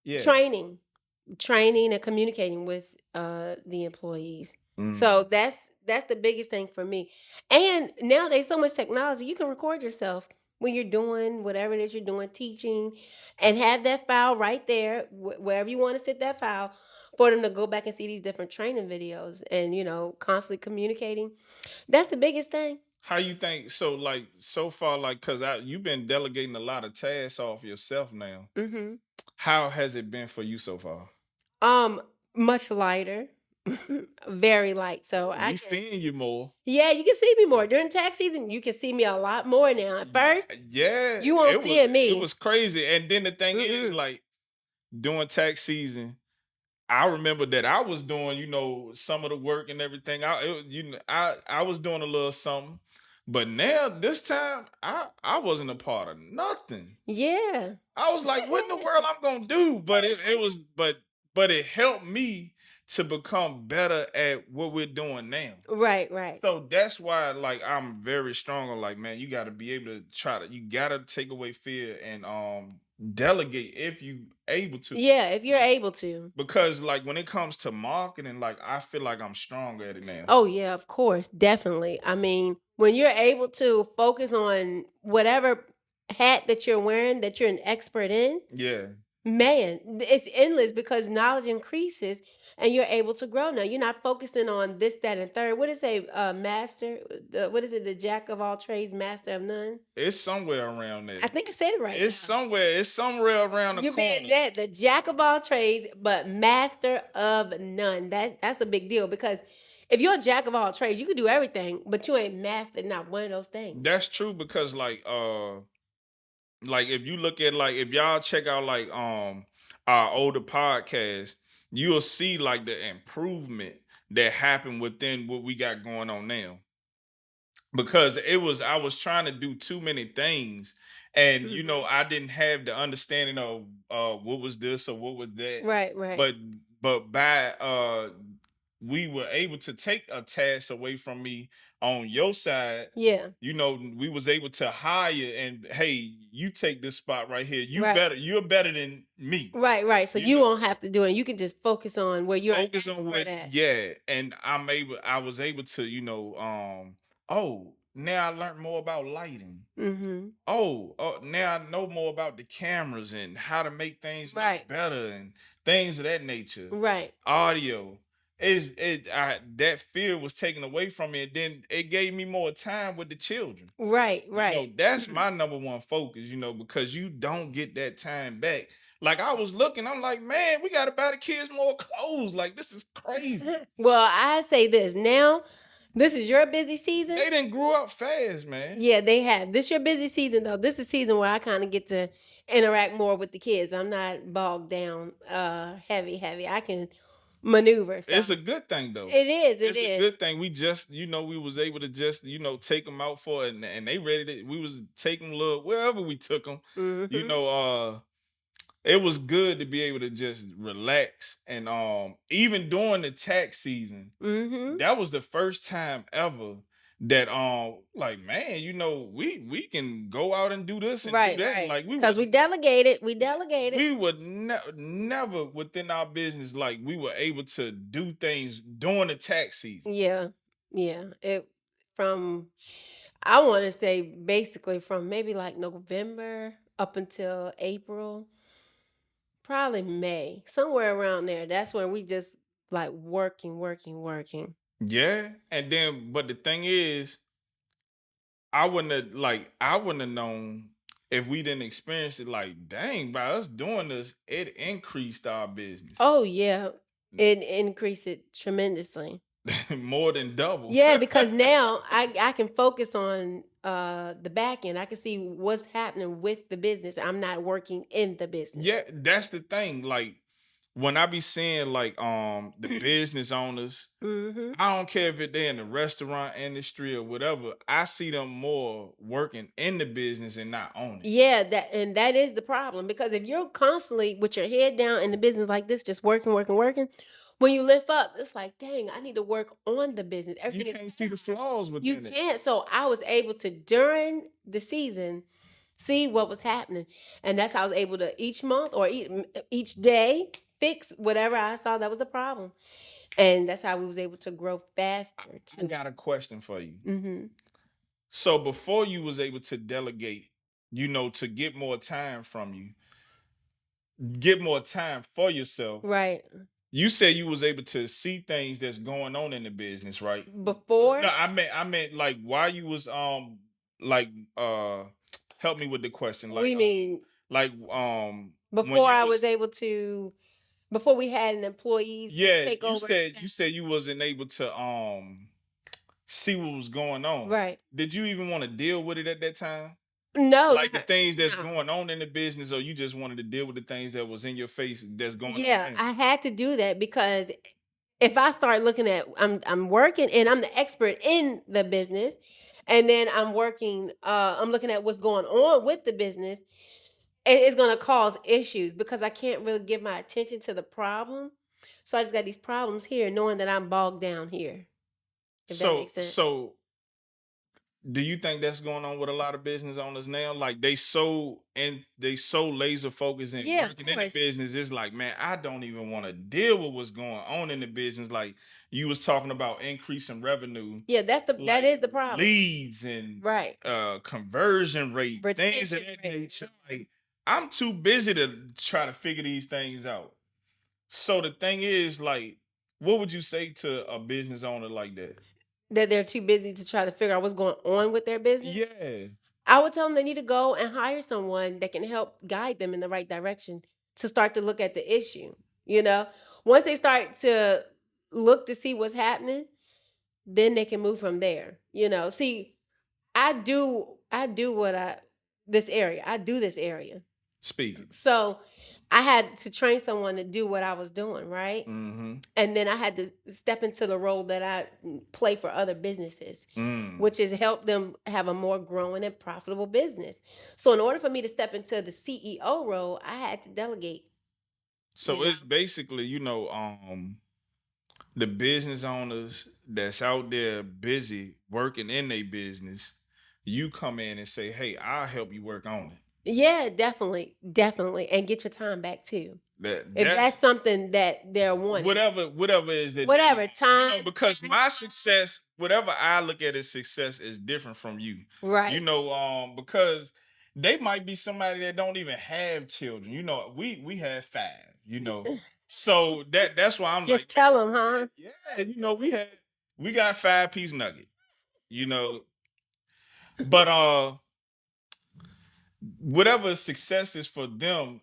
yeah. training and communicating with the employees. So that's the biggest thing for me. And now there's so much technology. You can record yourself when you're doing whatever it is you're doing, teaching, and have that file right there wherever you want to sit that file for them to go back and see these different training videos, and constantly communicating. That's the biggest thing. How you think? So like so far, like, because you've been delegating a lot of tasks off yourself now. How has it been for you so far? Um, Much lighter, very light. So We seeing you more. yeah, you can see me more during tax season. You can see me a lot more now. At first, Yeah, you won't see me. it was crazy. And then the thing is, like, during tax season, I remember that I was doing, some of the work and everything. I was doing a little something, but now this time I wasn't a part of nothing. Yeah, I was like, what in the world I'm gonna do? But but it helped me to become better at what we're doing now. right, right. So that's why, like, I'm very strong on, like, man, you got to be able to you got to take away fear and delegate if you able to. Yeah, if you're able to. Because like when it comes to marketing, like I feel like I'm strong at it now. Oh yeah, of course, definitely. I mean, when you're able to focus on whatever hat that you're wearing, that you're an expert in, Yeah. Man, it's endless because knowledge increases and you're able to grow now. You're not focusing on this, that, and third. What is a master? What is it? The jack of all trades, master of none. It's somewhere around I there. think I said it right It's now. somewhere. It's somewhere around the You're being corner. that the jack of all trades, but master of none. That's a big deal because if you're a jack of all trades, you can do everything, but you ain't mastered not one of those things. That's true because like if you look at like if y'all check out like our older podcasts, you'll see like the improvement that happened within what we got going on now. Because I was trying to do too many things, and I didn't have the understanding of what was this or what was that. Right, right. but but by we were able to take a task away from me on your side. Yeah. We was able to hire, and hey, you take this spot right here, Right. you're better than me. Right, right. So you you know won't have to do it. You can just focus on where you're an Focus on expert what, at. yeah. And I was able to, oh, now I learned more about lighting. Mm-hmm. Oh, now I know more about the cameras and how to make things look Right. better and things of that nature. Right. Audio is it I that fear was taken away from me, and then it gave me more time with the children. Right. Right. That's my number one focus, because you don't get that time back. Like I was looking, I'm like, man, we gotta buy the kids more clothes. Like this is crazy. Well, I say this now. This is your busy season. They didn't grow up fast, man. Yeah, they have. This your busy season though. This is season where I kind of get to interact more with the kids. I'm not bogged down, heavy. I can maneuver. So It's a good thing though. it is. It It's a is. good thing. We just, we was able to just, take them out for it, and they ready to. We was taking them little wherever we took them. You Mm-hmm. know, it was good to be able to just relax, and even during the tax season, Mm-hmm. that was the first time ever that like, man, we can go out and do this and do Right. that. Right. Like we Because would we delegated. We delegated. we would never within our business, like we were able to do things during the tax season. Yeah. Yeah. It from I want to say basically from maybe like November up until April, probably May, somewhere around there. That's when we just like working. Yeah. And then but the thing is, I wouldn't have known if we didn't experience it. Like, dang, by us doing this, it increased our business Oh yeah, it increased it tremendously. more than double. Yeah, because now I can focus on the back end. I can see what's happening with the business. I'm not working in the business. Yeah, that's the thing. Like when I be seeing like the business owners, Mm-hmm. I don't care if they're in the restaurant industry or whatever. I see them more working in the business and not owning. Yeah, that is the problem because if you're constantly with your head down in the business like this, just working, when you lift up, it's like, dang, I need to work on the business. You Everything can't see the flaws you within it. can't. So I was able to during the season see what was happening, and that's how I was able to each month or each day fix whatever I saw that was a problem, and that's how we was able to grow faster I too. got a question for you. Mm-hmm. So before you was able to delegate, to get more time from you, get more time for yourself. Right. You said you was able to see things that's going on in the business, right? Before No, I meant like why you was like help me with the question. we mean Like when before you I was was able to before we had an employees to yeah, take over. you said you wasn't able to see what was going on. Right. Did you even want to deal with it at that time? No, Like the things that's no. going on in the business, or you just wanted to deal with the things that was in your face that's going on Yeah, now? I had to do that because if I start looking at I'm working and I'm the expert in the business and then I'm looking at what's going on with the business, it's going to cause issues because I can't really give my attention to the problem. So I just got these problems here knowing that I'm bogged down here. If that So makes sense. so do you think that's going on with a lot of business owners now? Like they so laser focused and Yeah, of working in the course. business. It's like, man, I don't even want to deal with what's going on in the business. Like you was talking about increasing revenue, Yeah, that like is the problem. leads and Right. conversion rate, things of Retention that rate. nature. Like I'm too busy to try to figure these things out. So the thing is, like, what would you say to a business owner like that? That they're too busy to try to figure out what's going on with their business. Yeah. I would tell them they need to go and hire someone that can help guide them in the right direction to start to look at the issue. You know, once they start to look to see what's happening, then they can move from there. You know, see, I do what I this area. I do this area. Speaking. So I had to train someone to do what I was doing, right? Mm-hmm. And then I had to step into the role that I play for other businesses, Mm. which is help them have a more growing and profitable business. So in order for me to step into the CEO role, I had to delegate. So You know? it's basically, the business owners that's out there busy working in their business, you come in and say, "Hey, I'll help you work on it." Yeah, definitely, definitely, and get your time back too. If that's That's something that they're wanting, whatever is that they whatever want. time, Because my success, whatever I look at as success, is different from you. right? Because they might be somebody that don't even have children. We have five. So that's why I'm Just like, tell them, huh? yeah, we got 5-piece nugget. You know, but whatever success is for them,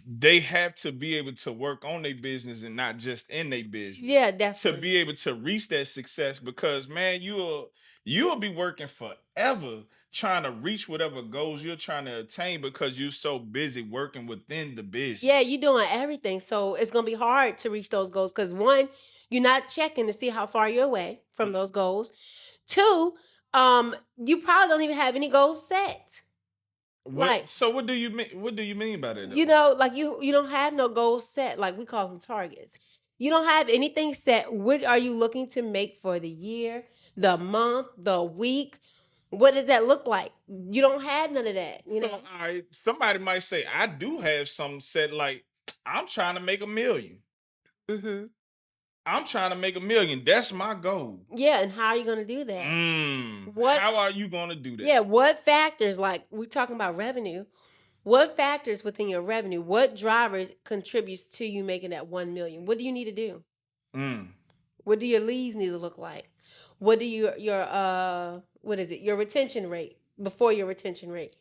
they have to be able to work on their business and not just in their business. Yeah, To definitely. be able to reach that success, because man, you'll be working forever trying to reach whatever goals you're trying to attain because you're so busy working within the business. Yeah, you're doing everything. So it's gonna be hard to reach those goals because one, you're not checking to see how far you're away from those goals. Two, you probably don't even have any goals set. Like, What do you mean? What do you mean by that, you though? know, like you don't have no goals set, like we call them targets. You don't have anything set. What are you looking to make for the year, the month, the week? What does that look like? You don't have none of that, you So, know? all right, somebody might say, I do have something said, like, I'm trying to make 1 million. Mm-hmm. I'm trying to make 1 million. That's my goal. Yeah, and how are you gonna do that? What How are you going to do that? Yeah, what factors, like we're talking about revenue, what factors within your revenue, what drivers contributes to you making that 1 million? What do you need to do? Mm. What do your leads need to look like? What do your what is it? Your retention rate before your retention rate.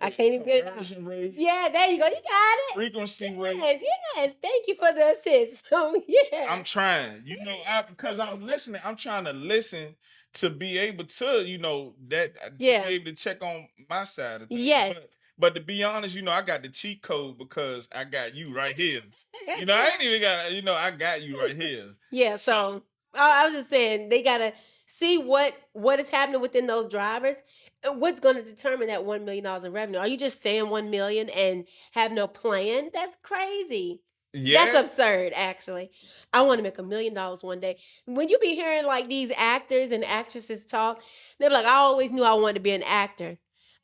I can't even get it out. Conversion rate, Yeah, there you go. You got it. frequency rate. Yes, yes. Thank you for the assist. So yeah. I'm trying, because I'm listening. I'm trying to listen to be able to, to be Yeah. able to check on my side of things. Yes. But to be honest, I got the cheat code because I got you right here. I ain't even got, I got you right here. Yeah, so I was just saying they gotta see what is happening within those drivers and what's going to determine that $1 million in revenue. Are you just saying 1 million and have no plan? That's crazy. That's Yeah. absurd, actually. I want to make $1 million one day. When you be hearing like these actors and actresses talk, they're like, I always knew I wanted to be an actor.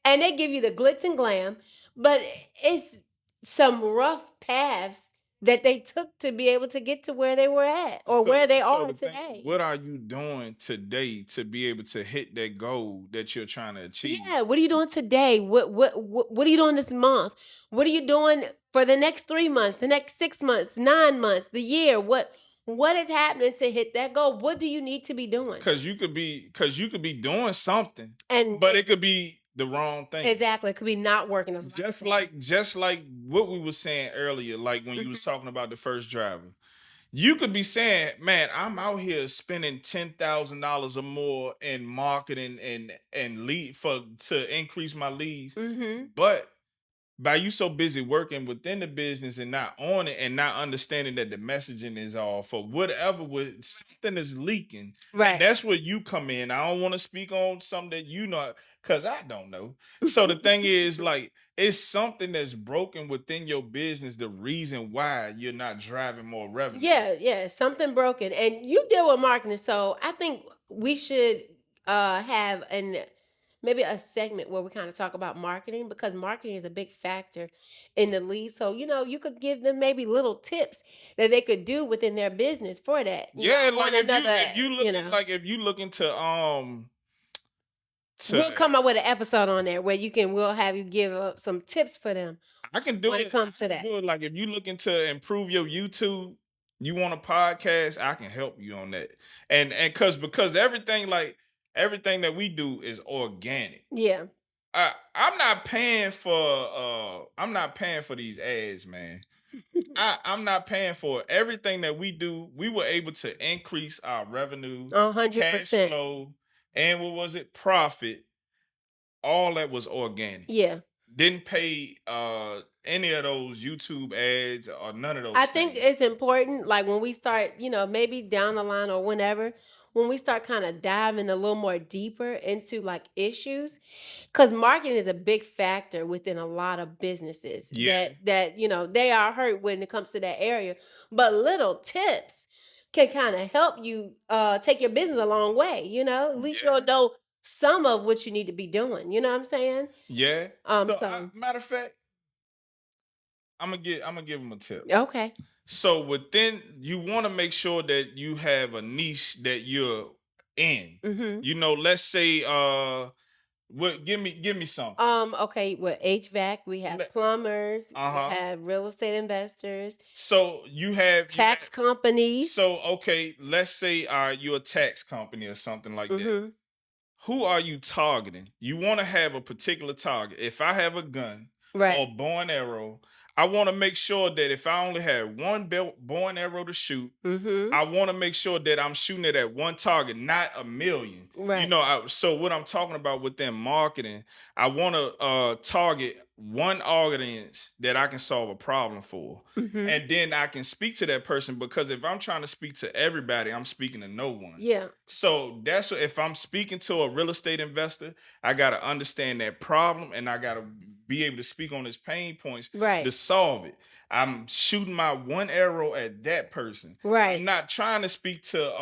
And they give you the glitz and glam, but it's some rough paths that they took to be able to get to where they were at or where they are today. What are you doing today to be able to hit that goal that you're trying to achieve? Yeah, what are you doing today? What are you doing this month? What are you doing for the next 3 months, the next 6 months, 9 months, the year? What is happening to hit that goal? What do you need to be doing? Because you could be doing something, And but it could be the wrong thing. exactly, it could be not working as Just like what we were saying earlier, like when you was talking about the first driver. You could be saying, man, I'm out here spending $10,000 or more in marketing and lead to increase my leads. Mm-hmm. But by you so busy working within the business and not on it and not understanding that the messaging is off or whatever, something is leaking. Right. And that's where you come in. I don't want to speak on something that because I don't know. So the thing is, like, it's something that's broken within your business, the reason why you're not driving more revenue. Yeah, something broken. And you deal with marketing, so I think we should have maybe a segment where we kind of talk about marketing because marketing is a big factor in the lead. So, you could give them maybe little tips that they could do within their business for that. Yeah, like if you if you looking to to We'll come up with an episode on there where we'll have you give up some tips for them I can do when it it. comes I to can that. do it. Like if you looking to improve your YouTube, you want a podcast, I can help you on that. And because everything that we do is organic. Yeah. I'm not paying for these ads, man. I'm not paying for it. Everything that we do. We were able to increase our revenue, cash 100%. flow, and what was it? Profit. All that was organic. Yeah. Didn't pay any of those YouTube ads or none of I those think things. it's important, like when we start, maybe down the line or whenever, when we start kind of diving a little more deeper into like issues, because marketing is a big factor within a lot of businesses Yeah, that they are hurt when it comes to that area. But little tips can kind of help you take your business a long way. At least you'll yeah, know some of what you need to be doing. You know what I'm saying? yeah. So Matter of fact, I'm gonna give them a tip. okay. So within, you want to make sure that you have a niche that you're in. Mm-hmm. Let's say what give me something. Okay, with HVAC, we have plumbers, we Uh-huh. have real estate investors, So you have tax companies. so okay, let's say you're a tax company or something like that. Mm-hmm. Who are you targeting? You want to have a particular target. If I have a gun or Right. bow and arrow, I want to make sure that if I only have one bow and arrow to shoot, Mm-hmm. I want to make sure that I'm shooting it at one target, not a million. Right. So what I'm talking about within marketing, I want to target one audience that I can solve a problem for. Mm-hmm. And then I can speak to that person, because if I'm trying to speak to everybody, I'm speaking to no one. Yeah. So that's if I'm speaking to a real estate investor, I got to understand that problem, and I got to be able to speak on his pain points to Right. solve it. I'm shooting my one arrow at that person. I'm Right. not trying to speak to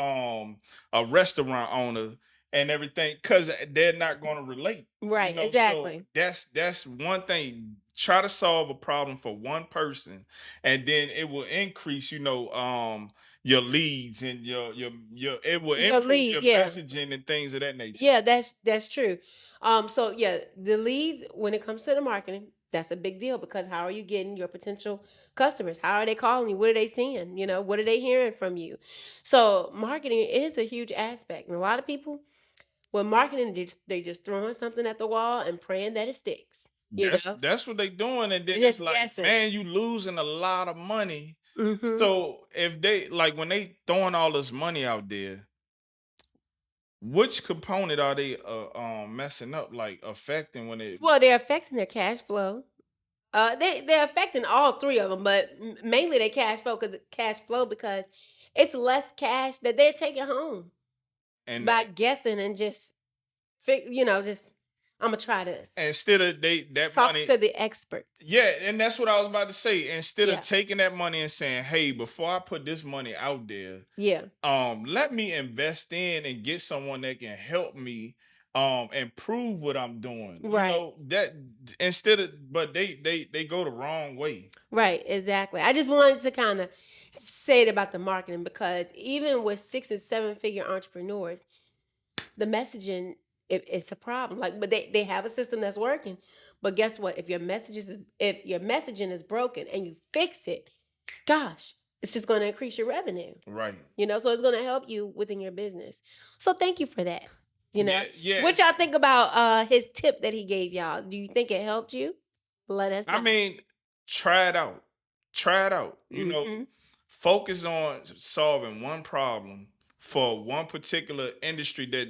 a restaurant owner and everything, because they're not going to relate. Right. So Exactly. that's one thing. Try to solve a problem for one person, and then it will increase, your leads, and your it will Your improve leads, your yeah. messaging and things of that nature. Yeah, that's true. So yeah, the leads when it comes to the marketing, that's a big deal because how are you getting your potential customers? How are they calling you? What are they seeing? What are they hearing from you? So marketing is a huge aspect. And a lot of people with marketing, they just throwing something at the wall and praying that it sticks. That's what they doing, and then They're it's just like, guessing. man, you losing a lot of money. Hmm. So if they like when they throwing all this money out there, which component are they messing up, like affecting when it? Well, they're affecting their cash flow. They're affecting all three of them, but mainly their cash flow because it's less cash that they're taking home And by guessing and just just I'm gonna try this. instead of that Talk money, to the experts. yeah, and that's what I was about to say. Instead of Yeah, taking that money and saying, hey, before I put this money out there, yeah, let me invest in and get someone that can help me improve what I'm doing. right, That instead of, but they go the wrong way. right, exactly. I just wanted to kind of say it about the marketing because even with 6 and 7 figure entrepreneurs, the messaging it's a problem. Like, but they have a system that's working. But guess what? If your messaging is broken and you fix it, gosh, it's just going to increase your revenue. Right. So it's going to help you within your business. So thank you for that. Yeah, What y'all yes. think about his tip that he gave y'all? Do you think it helped you? Let us I know. mean, try it out. Try it out. Mm-hmm. Focus on solving one problem for one particular industry that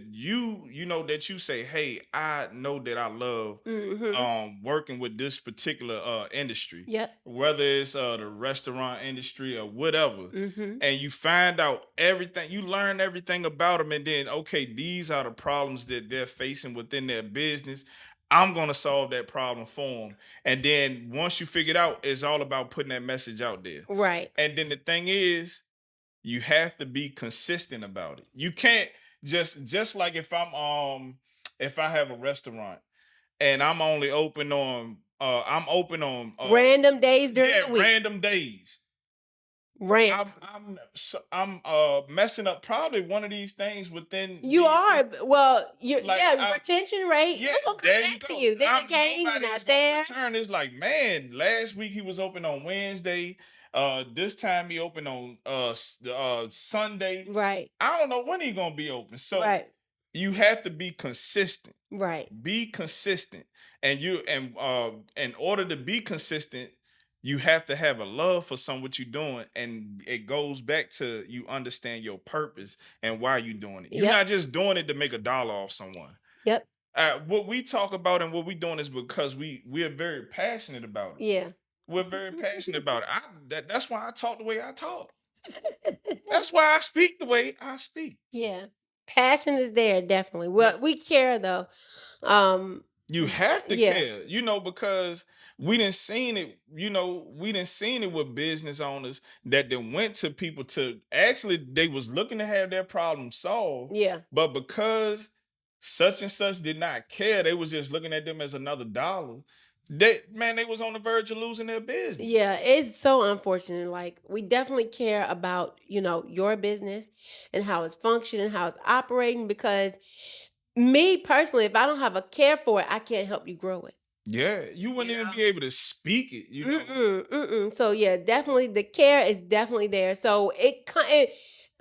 that you say, hey, I know that I love Mm-hmm. working with this particular industry, Yep. whether it's the restaurant industry or whatever. Mm-hmm. And you find out everything, you learn everything about them, and then okay, these are the problems that they're facing within their business. I'm gonna solve that problem for them. And then once you figure it out, it's all about putting that message out there. Right. And then the thing is, you have to be consistent about it. You can't just like if I have a restaurant and I'm open on Random days during yeah, the week. random days. Ramp. I'm messing up probably one of these things within You these are. Well, you're, like yeah, retention rate. yeah, It's gonna come there you back to go. you. Then again, you're Nobody is not gonna there. return. It's like, man, last week he was open on Wednesday. This time he opened on Sunday. Right. I don't know when he gonna be open. So Right. you have to be consistent. Right. Be consistent. And in order to be consistent, you have to have a love for what you're doing. And it goes back to you understand your purpose and why you're doing it. You're Yep. not just doing it to make $1 off someone. Yep. What we talk about and what we're doing is because we are very passionate about it. Yeah. We're very passionate about it. That's why I talk the way I talk. That's why I speak the way I speak. Yeah. Passion is there, definitely. Well, we care though. You have to Yeah. care, because we didn't seen it, we didn't seen it with business owners that then went to people to actually they was looking to have their problem solved. Yeah. But because such and such did not care, they was just looking at them as another dollar. They was on the verge of losing their business. Yeah, it's so unfortunate. Like we definitely care about, your business and how it's functioning, how it's operating because me personally, if I don't have a care for it, I can't help you grow it. Yeah, you wouldn't even be able to speak it. So yeah, definitely the care is definitely there. So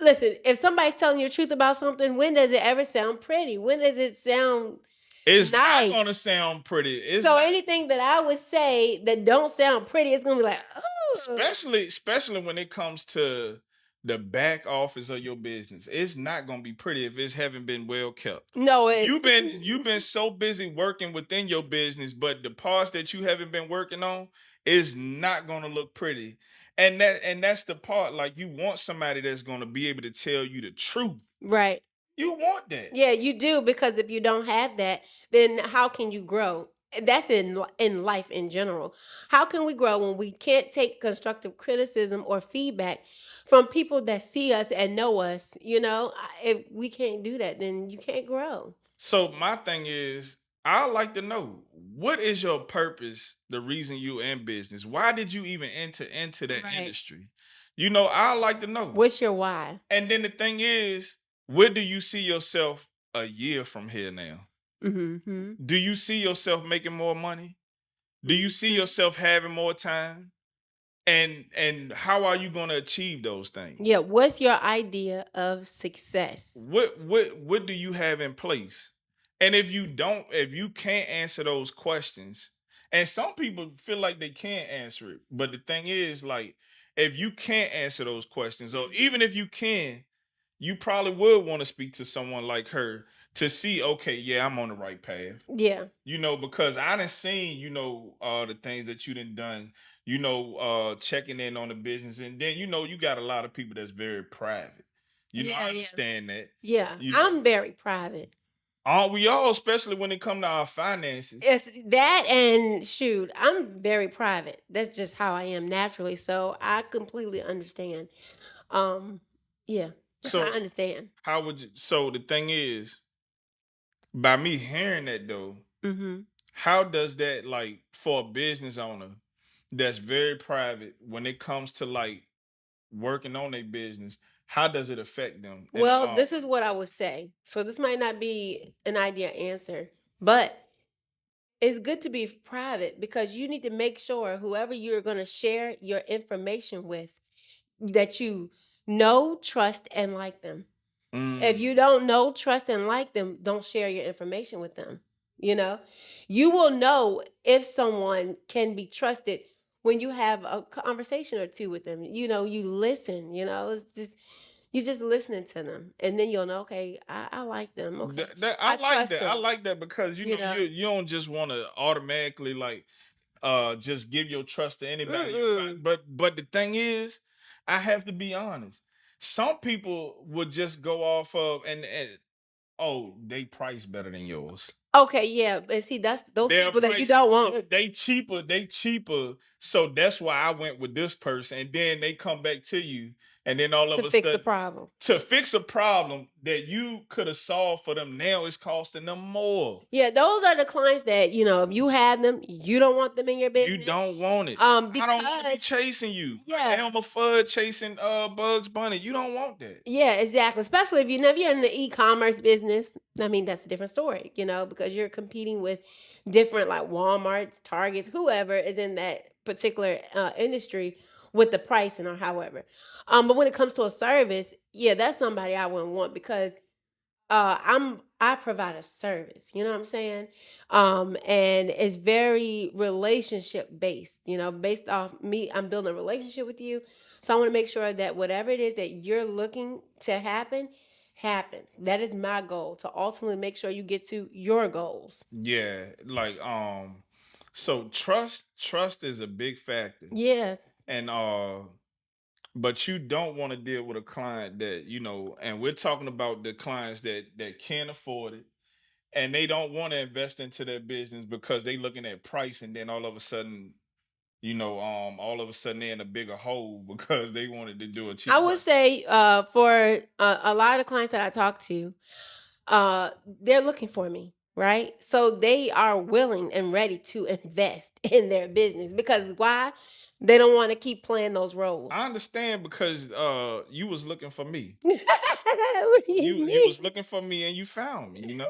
listen, if somebody's telling you the truth about something, when does it ever sound pretty? When does it sound It's nice? not gonna sound pretty. Anything that I would say that don't sound pretty, it's gonna be like, oh. Especially when it comes to the back office of your business. It's not gonna be pretty if it haven't been well kept. No, You've been so busy working within your business, but the parts that you haven't been working on is not gonna look pretty. And that's the part, like you want somebody that's gonna be able to tell you the truth. right. You want that. Yeah, you do because if you don't have that, then how can you grow? And that's in life in general. How can we grow when we can't take constructive criticism or feedback from people that see us and know us? If we can't do that, then you can't grow. So my thing is, I like to know, what is your purpose, the reason you in business? Why did you even enter into that Right. industry? I like to know. What's your why? And then the thing is, where do you see yourself a year from here now? Mm-hmm. Do you see yourself making more money? Do you see yourself having more time? And how are you going to achieve those things? Yeah, what's your idea of success? What do you have in place? And if you can't answer those questions, and some people feel like they can't answer it, but the thing is, like, if you can't answer those questions, or even if you can, you probably would want to speak to someone like her to see, okay, yeah, I'm on the right path. Yeah. Because I done seen, the things that you done, checking in on the business. And then, you got a lot of people that's very private. I understand that. Yeah. I'm very private. Aren't we all, especially when it come to our finances? It's that, and shoot, I'm very private. That's just how I am naturally. So I completely understand. Yeah. So I understand. so the thing is, by me hearing that though, how does that, like, for a business owner that's very private, when it comes to like working on their business, how does it affect them? Well, this is what I would say. So this might not be an ideal answer, but it's good to be private because you need to make sure whoever you're going to share your information with, that you know, trust, and like them. If you don't know, trust, and like them, don't share your information with them. You will know if someone can be trusted when you have a conversation or two with them. You listen. It's just you're just listening to them, and then you'll know. Okay, I like them. Okay, I like trust that. them. I like that because you don't just want to automatically, like, just give your trust to anybody you find. But the thing is, I have to be honest. Some people would just go off of and oh, they price better than yours. Okay, yeah, but see, that's those Their people that you price, don't want. yeah, they cheaper. So that's why I went with this person. And then they come back to you and then all of To a fix the sudden, problem. to fix a problem that you could have solved for them, now it's costing them more. Yeah, those are the clients that, if you have them, you don't want them in your You business. don't want it. I don't want to be Because chasing you like yeah, Elmer Fudd chasing Bugs Bunny. You don't want that. yeah, exactly. Especially if you're in the e-commerce business. I mean, that's a different story, because you're competing with different like Walmart's, Targets, whoever is in that particular industry with the pricing or however. But when it comes to a service, yeah, that's somebody I wouldn't want because I provide a service, you know what I'm saying? And it's very relationship based, based off me. I'm building a relationship with you. So I want to make sure that whatever it is that you're looking to happen. That is my goal, to ultimately make sure you get to your goals. Yeah, like so trust is a big factor. Yeah. And but you don't want to deal with a client that, and we're talking about the clients that can't afford it and they don't want to invest into their business because they looking at price, and then all of a sudden, all of a sudden they're in a bigger hole because they wanted to do a I cheap would price. say for a lot of clients that I talk to, they're looking for me, right? So they are willing and ready to invest in their business because why? They don't want to keep playing those roles. I understand because you was looking for me. What do you You mean? was looking for me and you found me.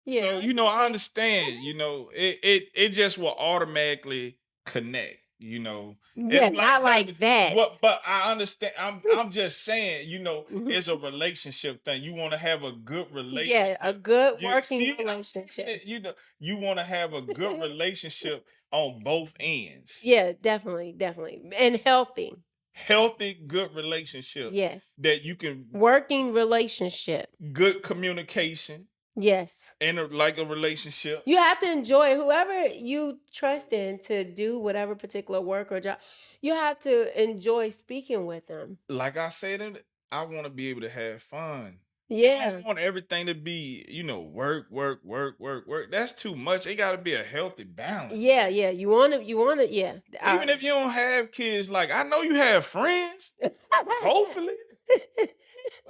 Yeah, So, it's I okay. understand, it just will automatically connect. Yeah, It's like not like that. what, but I understand. I'm just saying, Mhm. it's a relationship thing. You want to have a good Yeah, a relationship. good You working see, I'm relationship. saying it, you want to have a good relationship on both ends. Yeah, definitely, definitely. And healthy. Healthy, good relationship Yes. that you can Working relationship. good communication Yes. in a relationship. You have to enjoy whoever you trust in to do whatever particular work or job. You have to enjoy speaking with them. Like I said, I want to be able to have fun. I Yeah. don't want everything to be, work, work, work, work, work. That's too much. It got to be a healthy balance. Yeah, yeah. You want to, yeah. Even if you don't have kids, like I know you have friends. Hopefully,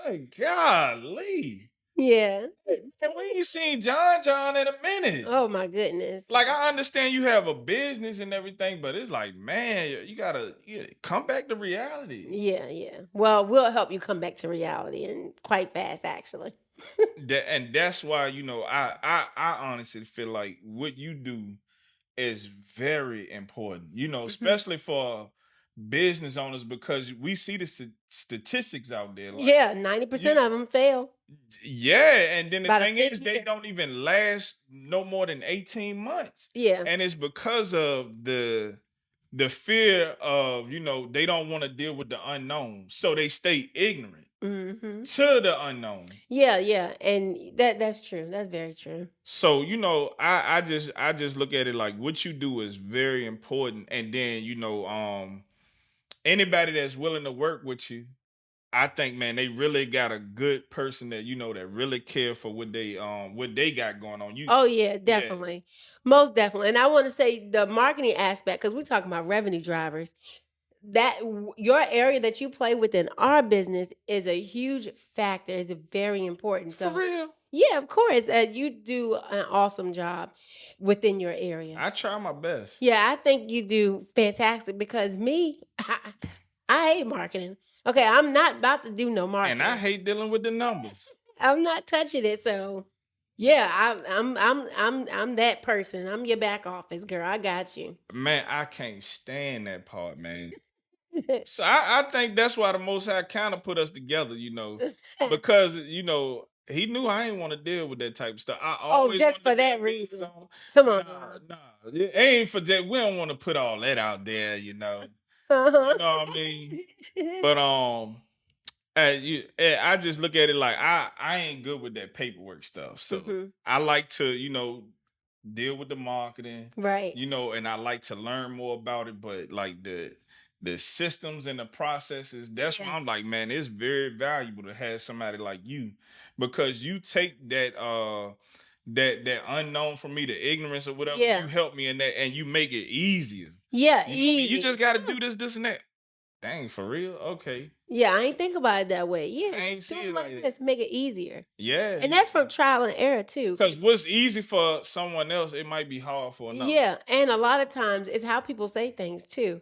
like golly, Yeah. and we ain't seen John in a minute. Oh my goodness. Like I understand you have a business and everything, but it's like, man, you gotta come back to reality. Yeah, yeah. Well, we'll help you come back to reality and quite fast actually. And that's why I honestly feel like what you do is very important. Mhm. Especially for business owners because we see the statistics out there. Like Yeah, you, 90% of them fail. yeah, and then the About a thing fifth is, they year. don't even last no more than 18 months, Yeah. and it's because of the fear of they don't want to deal with the unknown, so they stay ignorant Mhm. to the unknown. Yeah, yeah. And that's true. That's very true. So I just look at it like what you do is very important, and then anybody that's willing to work with you, I think, man, they really got a good person that that really care for what they got going on. Oh yeah, Yeah, definitely. Most definitely. And I want to say the marketing aspect cuz we're talking about revenue drivers. Your area that you play within our business is a huge factor. It's very important. for So, real. yeah, of course, you do an awesome job within your area. I try my best, Yeah, I think you do fantastic because me, I hate marketing. Okay, I'm not about to do no and I marketing. hate dealing with the numbers. I'm not touching it. So, yeah, I'm that person. I'm your back office girl. I got you. Man, I can't stand that part, man. So I think that's why the Most High kind of put us together, because he knew I ain't want to deal with that type of stuff. I Oh, always just wanted to for be a that business reason. owner. Come on Nah, now. nah, it ain't for that. We don't want to put all that out there, Uh-huh. You know what I mean? But I just look at it like I ain't good with that paperwork stuff. So Mhm. I like to deal with the marketing, Right. and I like to learn more about it. But like the systems and the processes, that's why Yeah. I'm like, man, it's very valuable to have somebody like you because you take that unknown for me, the ignorance or whatever, you Yeah. help me in that and you make it easier. Yeah, You know what I mean? You easy. just got to do this, and that. Dang, for real? Okay. Yeah, I ain't think about it that way. Yeah, I ain't just do see it it like like that. this, make it easier. Yeah. And that's from trial and error too. Because what's easy for someone else, it might be hard for another. Yeah, and a lot of times it's how people say things too.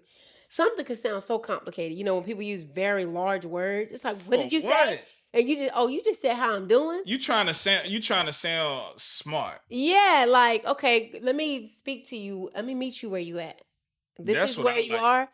Something can sound so complicated. When people use very large words, it's like, what For did you say? what? And you just said how I'm doing. You trying to sound smart. Yeah, like, okay, let me speak to you. Let me meet you where you at. This That's is what where I you like. are.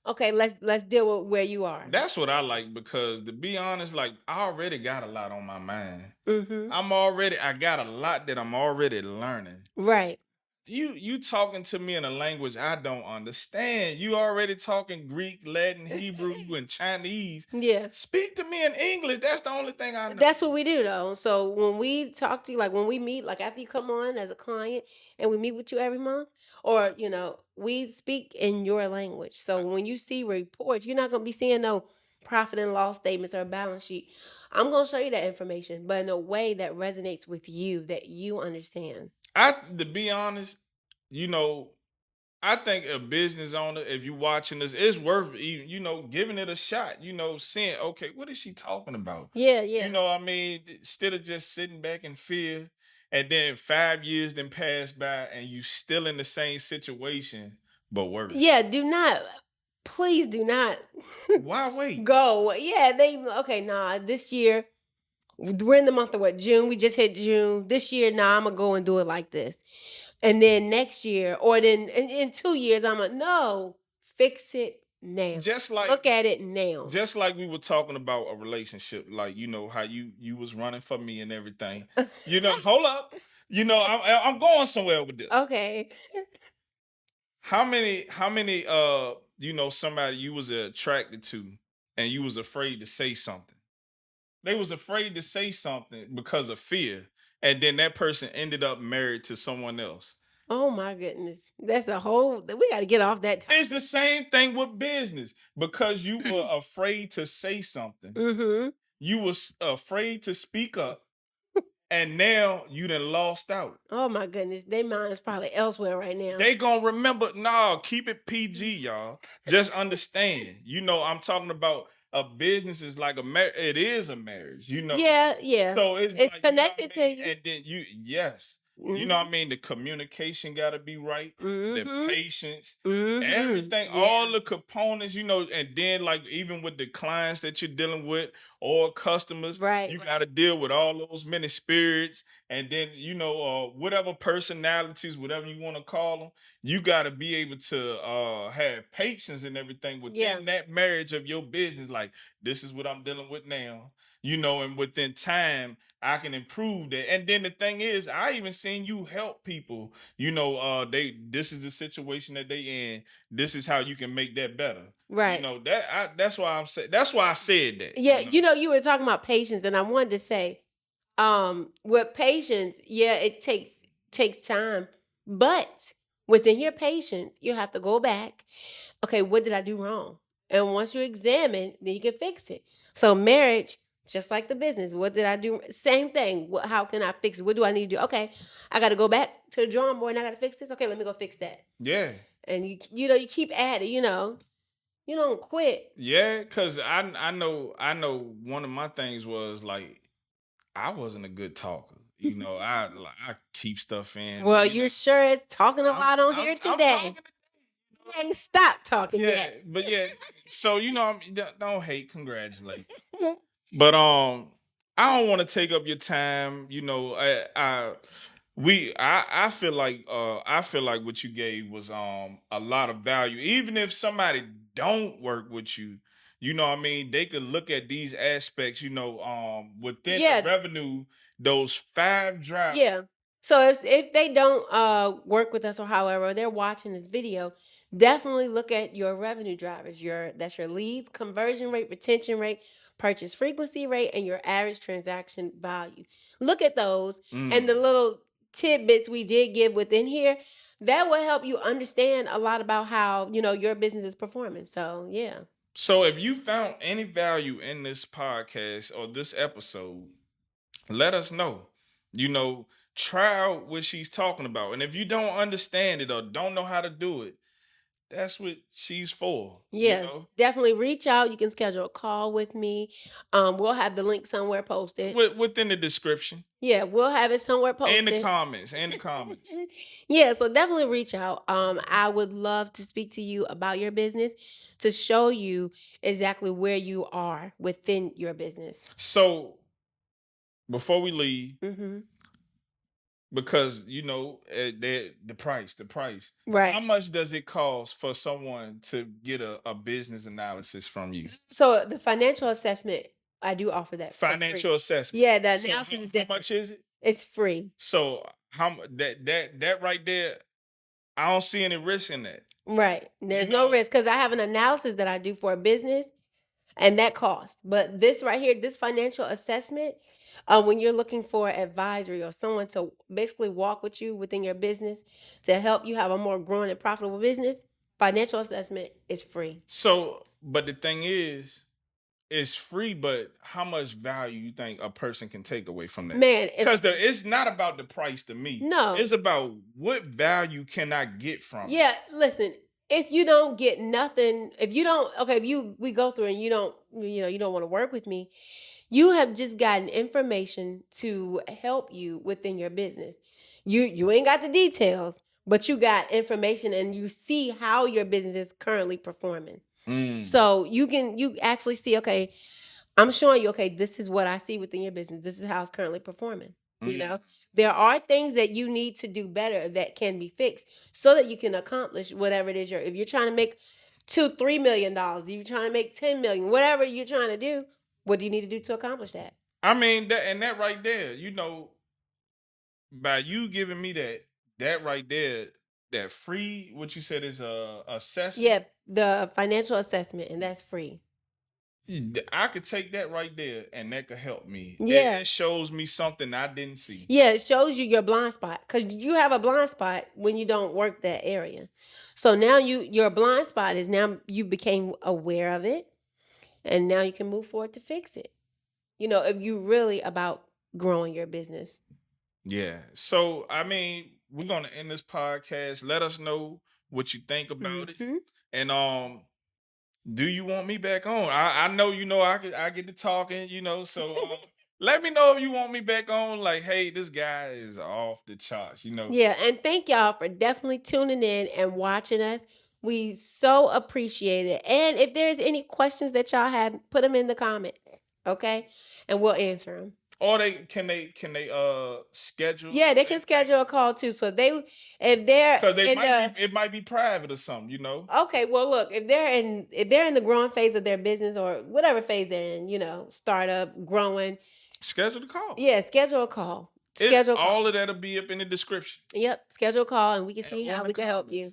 Okay, let's deal with where you are. That's what I like because to be honest, like I already got a lot on my mind. Mm-hmm. I got a lot that I'm already learning. Right. You talking to me in a language I don't understand. You already talking Greek, Latin, Hebrew, and Chinese. Yeah. Speak to me in English. That's the only thing I know. That's what we do though. So when we talk to you, like when we meet, like after you come on as a client and we meet with you every month, or we speak in your language. So when you see reports, you're not gonna be seeing no profit and loss statements or a balance sheet. I'm gonna show you that information, but in a way that resonates with you, that you understand. To be honest, you know, I think a business owner, if you watching this, it's worth even, giving it a shot, seeing, okay, what is she talking about? Yeah, You yeah. know what I mean? Instead of just sitting back in fear and then 5 years then pass by and you still in the same situation, but worse. Yeah, do not, please do not Why wait? go. Yeah, okay, nah, this year, we're in the month of what, June? We just hit June. This year, nah, I'm gonna go and do it like this. And then next year, or then in 2 years, I'm gonna, no, fix it now. Just like Look at it now. just like we were talking about a relationship, like how you was running for me and everything. Hold up. I'm going somewhere with this. Okay. How many somebody you was attracted to and you was afraid to say something. They was afraid to say something because of fear. And then that person ended up married to someone else. Oh my goodness. That's a whole, we got to get off that topic. It's the same thing with business. Because you were afraid to say something. Mm-hmm. You was afraid to speak up. And now you done lost out. Oh my goodness. Their mind is probably elsewhere right now. They gonna remember. No, keep it PG, y'all. Just understand. I'm talking about a business is like it is a marriage. Yeah, yeah. So it's It's like connected to you. and then yes. You know what I mean? The communication got to be right. The Mm-hmm. patience, Mm-hmm. everything, Yeah. all the components, and then like even with the clients that you're dealing with or customers, Right. you got to deal with all those many spirits, and then whatever personalities, whatever you want to call them, you got to be able to have patience and everything within that marriage of your business. Like this is what I'm dealing with now, and within time I can improve that. And then the thing is, I even seen you help people. This is the situation that they in. This is how you can make that better. Right. That's why I'm saying. That's why I said that. Yeah, you were talking about patience, and I wanted to say, with patience, yeah, it takes time, but within your patience, you have to go back. Okay, what did I do wrong? And once you examine, then you can fix it. So marriage, just like the business, what did I do? Same thing. How can I fix it? What do I need to do? Okay, I got to go back to the drawing board and I got to fix this. Okay, let me go fix that. Yeah. And you keep at it. You don't quit. Yeah, cause I know one of my things was like I wasn't a good talker. I keep stuff in. Well, you're sure is talking a lot on here I'm today. talking. You ain't stopped talking Yeah, yet. but yeah. So don't hate, congratulate. But I don't want to take up your time. I feel like what you gave was a lot of value. Even if somebody don't work with you, what I mean, they could look at these aspects, within the revenue, those 5 drivers. Yeah. So if they don't work with us or however they're watching this video, definitely look at your revenue drivers. That's your leads, conversion rate, retention rate, purchase frequency rate, and your average transaction value. Look at those and the little tidbits we did give within here. That will help you understand a lot about how your business is performing. So yeah. So if you found any value in this podcast or this episode, let us know. Try out what she's talking about. And if you don't understand it or don't know how to do it, that's what she's for. Yeah, definitely reach out. You can schedule a call with me. We'll have the link somewhere posted. Within the description. Yeah, we'll have it somewhere In the posted. comments. In the comments. Yeah, so definitely reach out. I would love to speak to you about your business to show you exactly where you are within your business. So before we leave, because the price, Right. how much does it cost for someone to get a business analysis from you? So the financial assessment, I do offer that for free. Financial assessment. Yeah, the So analysis is how different. much is it? It's free. So that right there, I don't see any risk in that. Right. There's no risk because I have an analysis that I do for a business and that costs. But this right here, this financial assessment, when you're looking for advisory or someone to basically walk with you within your business to help you have a more growing and profitable business, financial assessment is free. So, but the thing is, it's free, but how much value you think a person can take away from that? Man, because it's not about the price to me. No. It's about what value can I get from it. Yeah, listen, if you don't get nothing, if you don't, okay, we go through and you don't want to work with me, you have just gotten information to help you within your business. You ain't got the details, but you got information and you see how your business is currently performing. So you actually see, okay, I'm showing you, okay, this is what I see within your business. This is how it's currently performing. You know, there are things that you need to do better that can be fixed so that you can accomplish whatever it is if you're trying to make $2-3 million, if you're trying to make 10 million, whatever you're trying to do, what do you need to do to accomplish that? I mean, that right there, by you giving me that right there, that free, what you said is a assessment. Yeah, the financial assessment, and that's free. I could take that right there and that could help me. Yeah. It shows me something I didn't see. Yeah, it shows you your blind spot because you have a blind spot when you don't work that area. So now your blind spot is now you became aware of it, and now you can move forward to fix it. If you really about growing your business. Yeah. So I mean, we're gonna end this podcast. Let us know what you think about it. And do you want me back on? I know I get to talking, so let me know if you want me back on. Like, hey, this guy is off the charts, Yeah, and thank y'all for definitely tuning in and watching us. We so appreciate it. And if there's any questions that y'all have, put them in the comments, okay? And we'll answer them. Or can they schedule? Yeah, they can schedule a call too. So if they're because it might be private or something, Okay, well look, if they're in the growing phase of their business or whatever phase they're in, startup, growing, schedule the call. Yeah, schedule a call. All of that'll be up in the description. Yep, schedule a call and we can see how we can help you.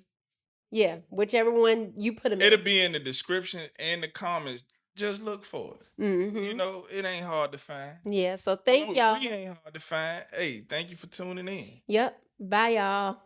Yeah, whichever one you put them in. It'll be in the description and the comments. Just look for it. It ain't hard to find. Yeah, so thank y'all. We ain't hard to find. Hey, thank you for tuning in. Yep. Bye, y'all.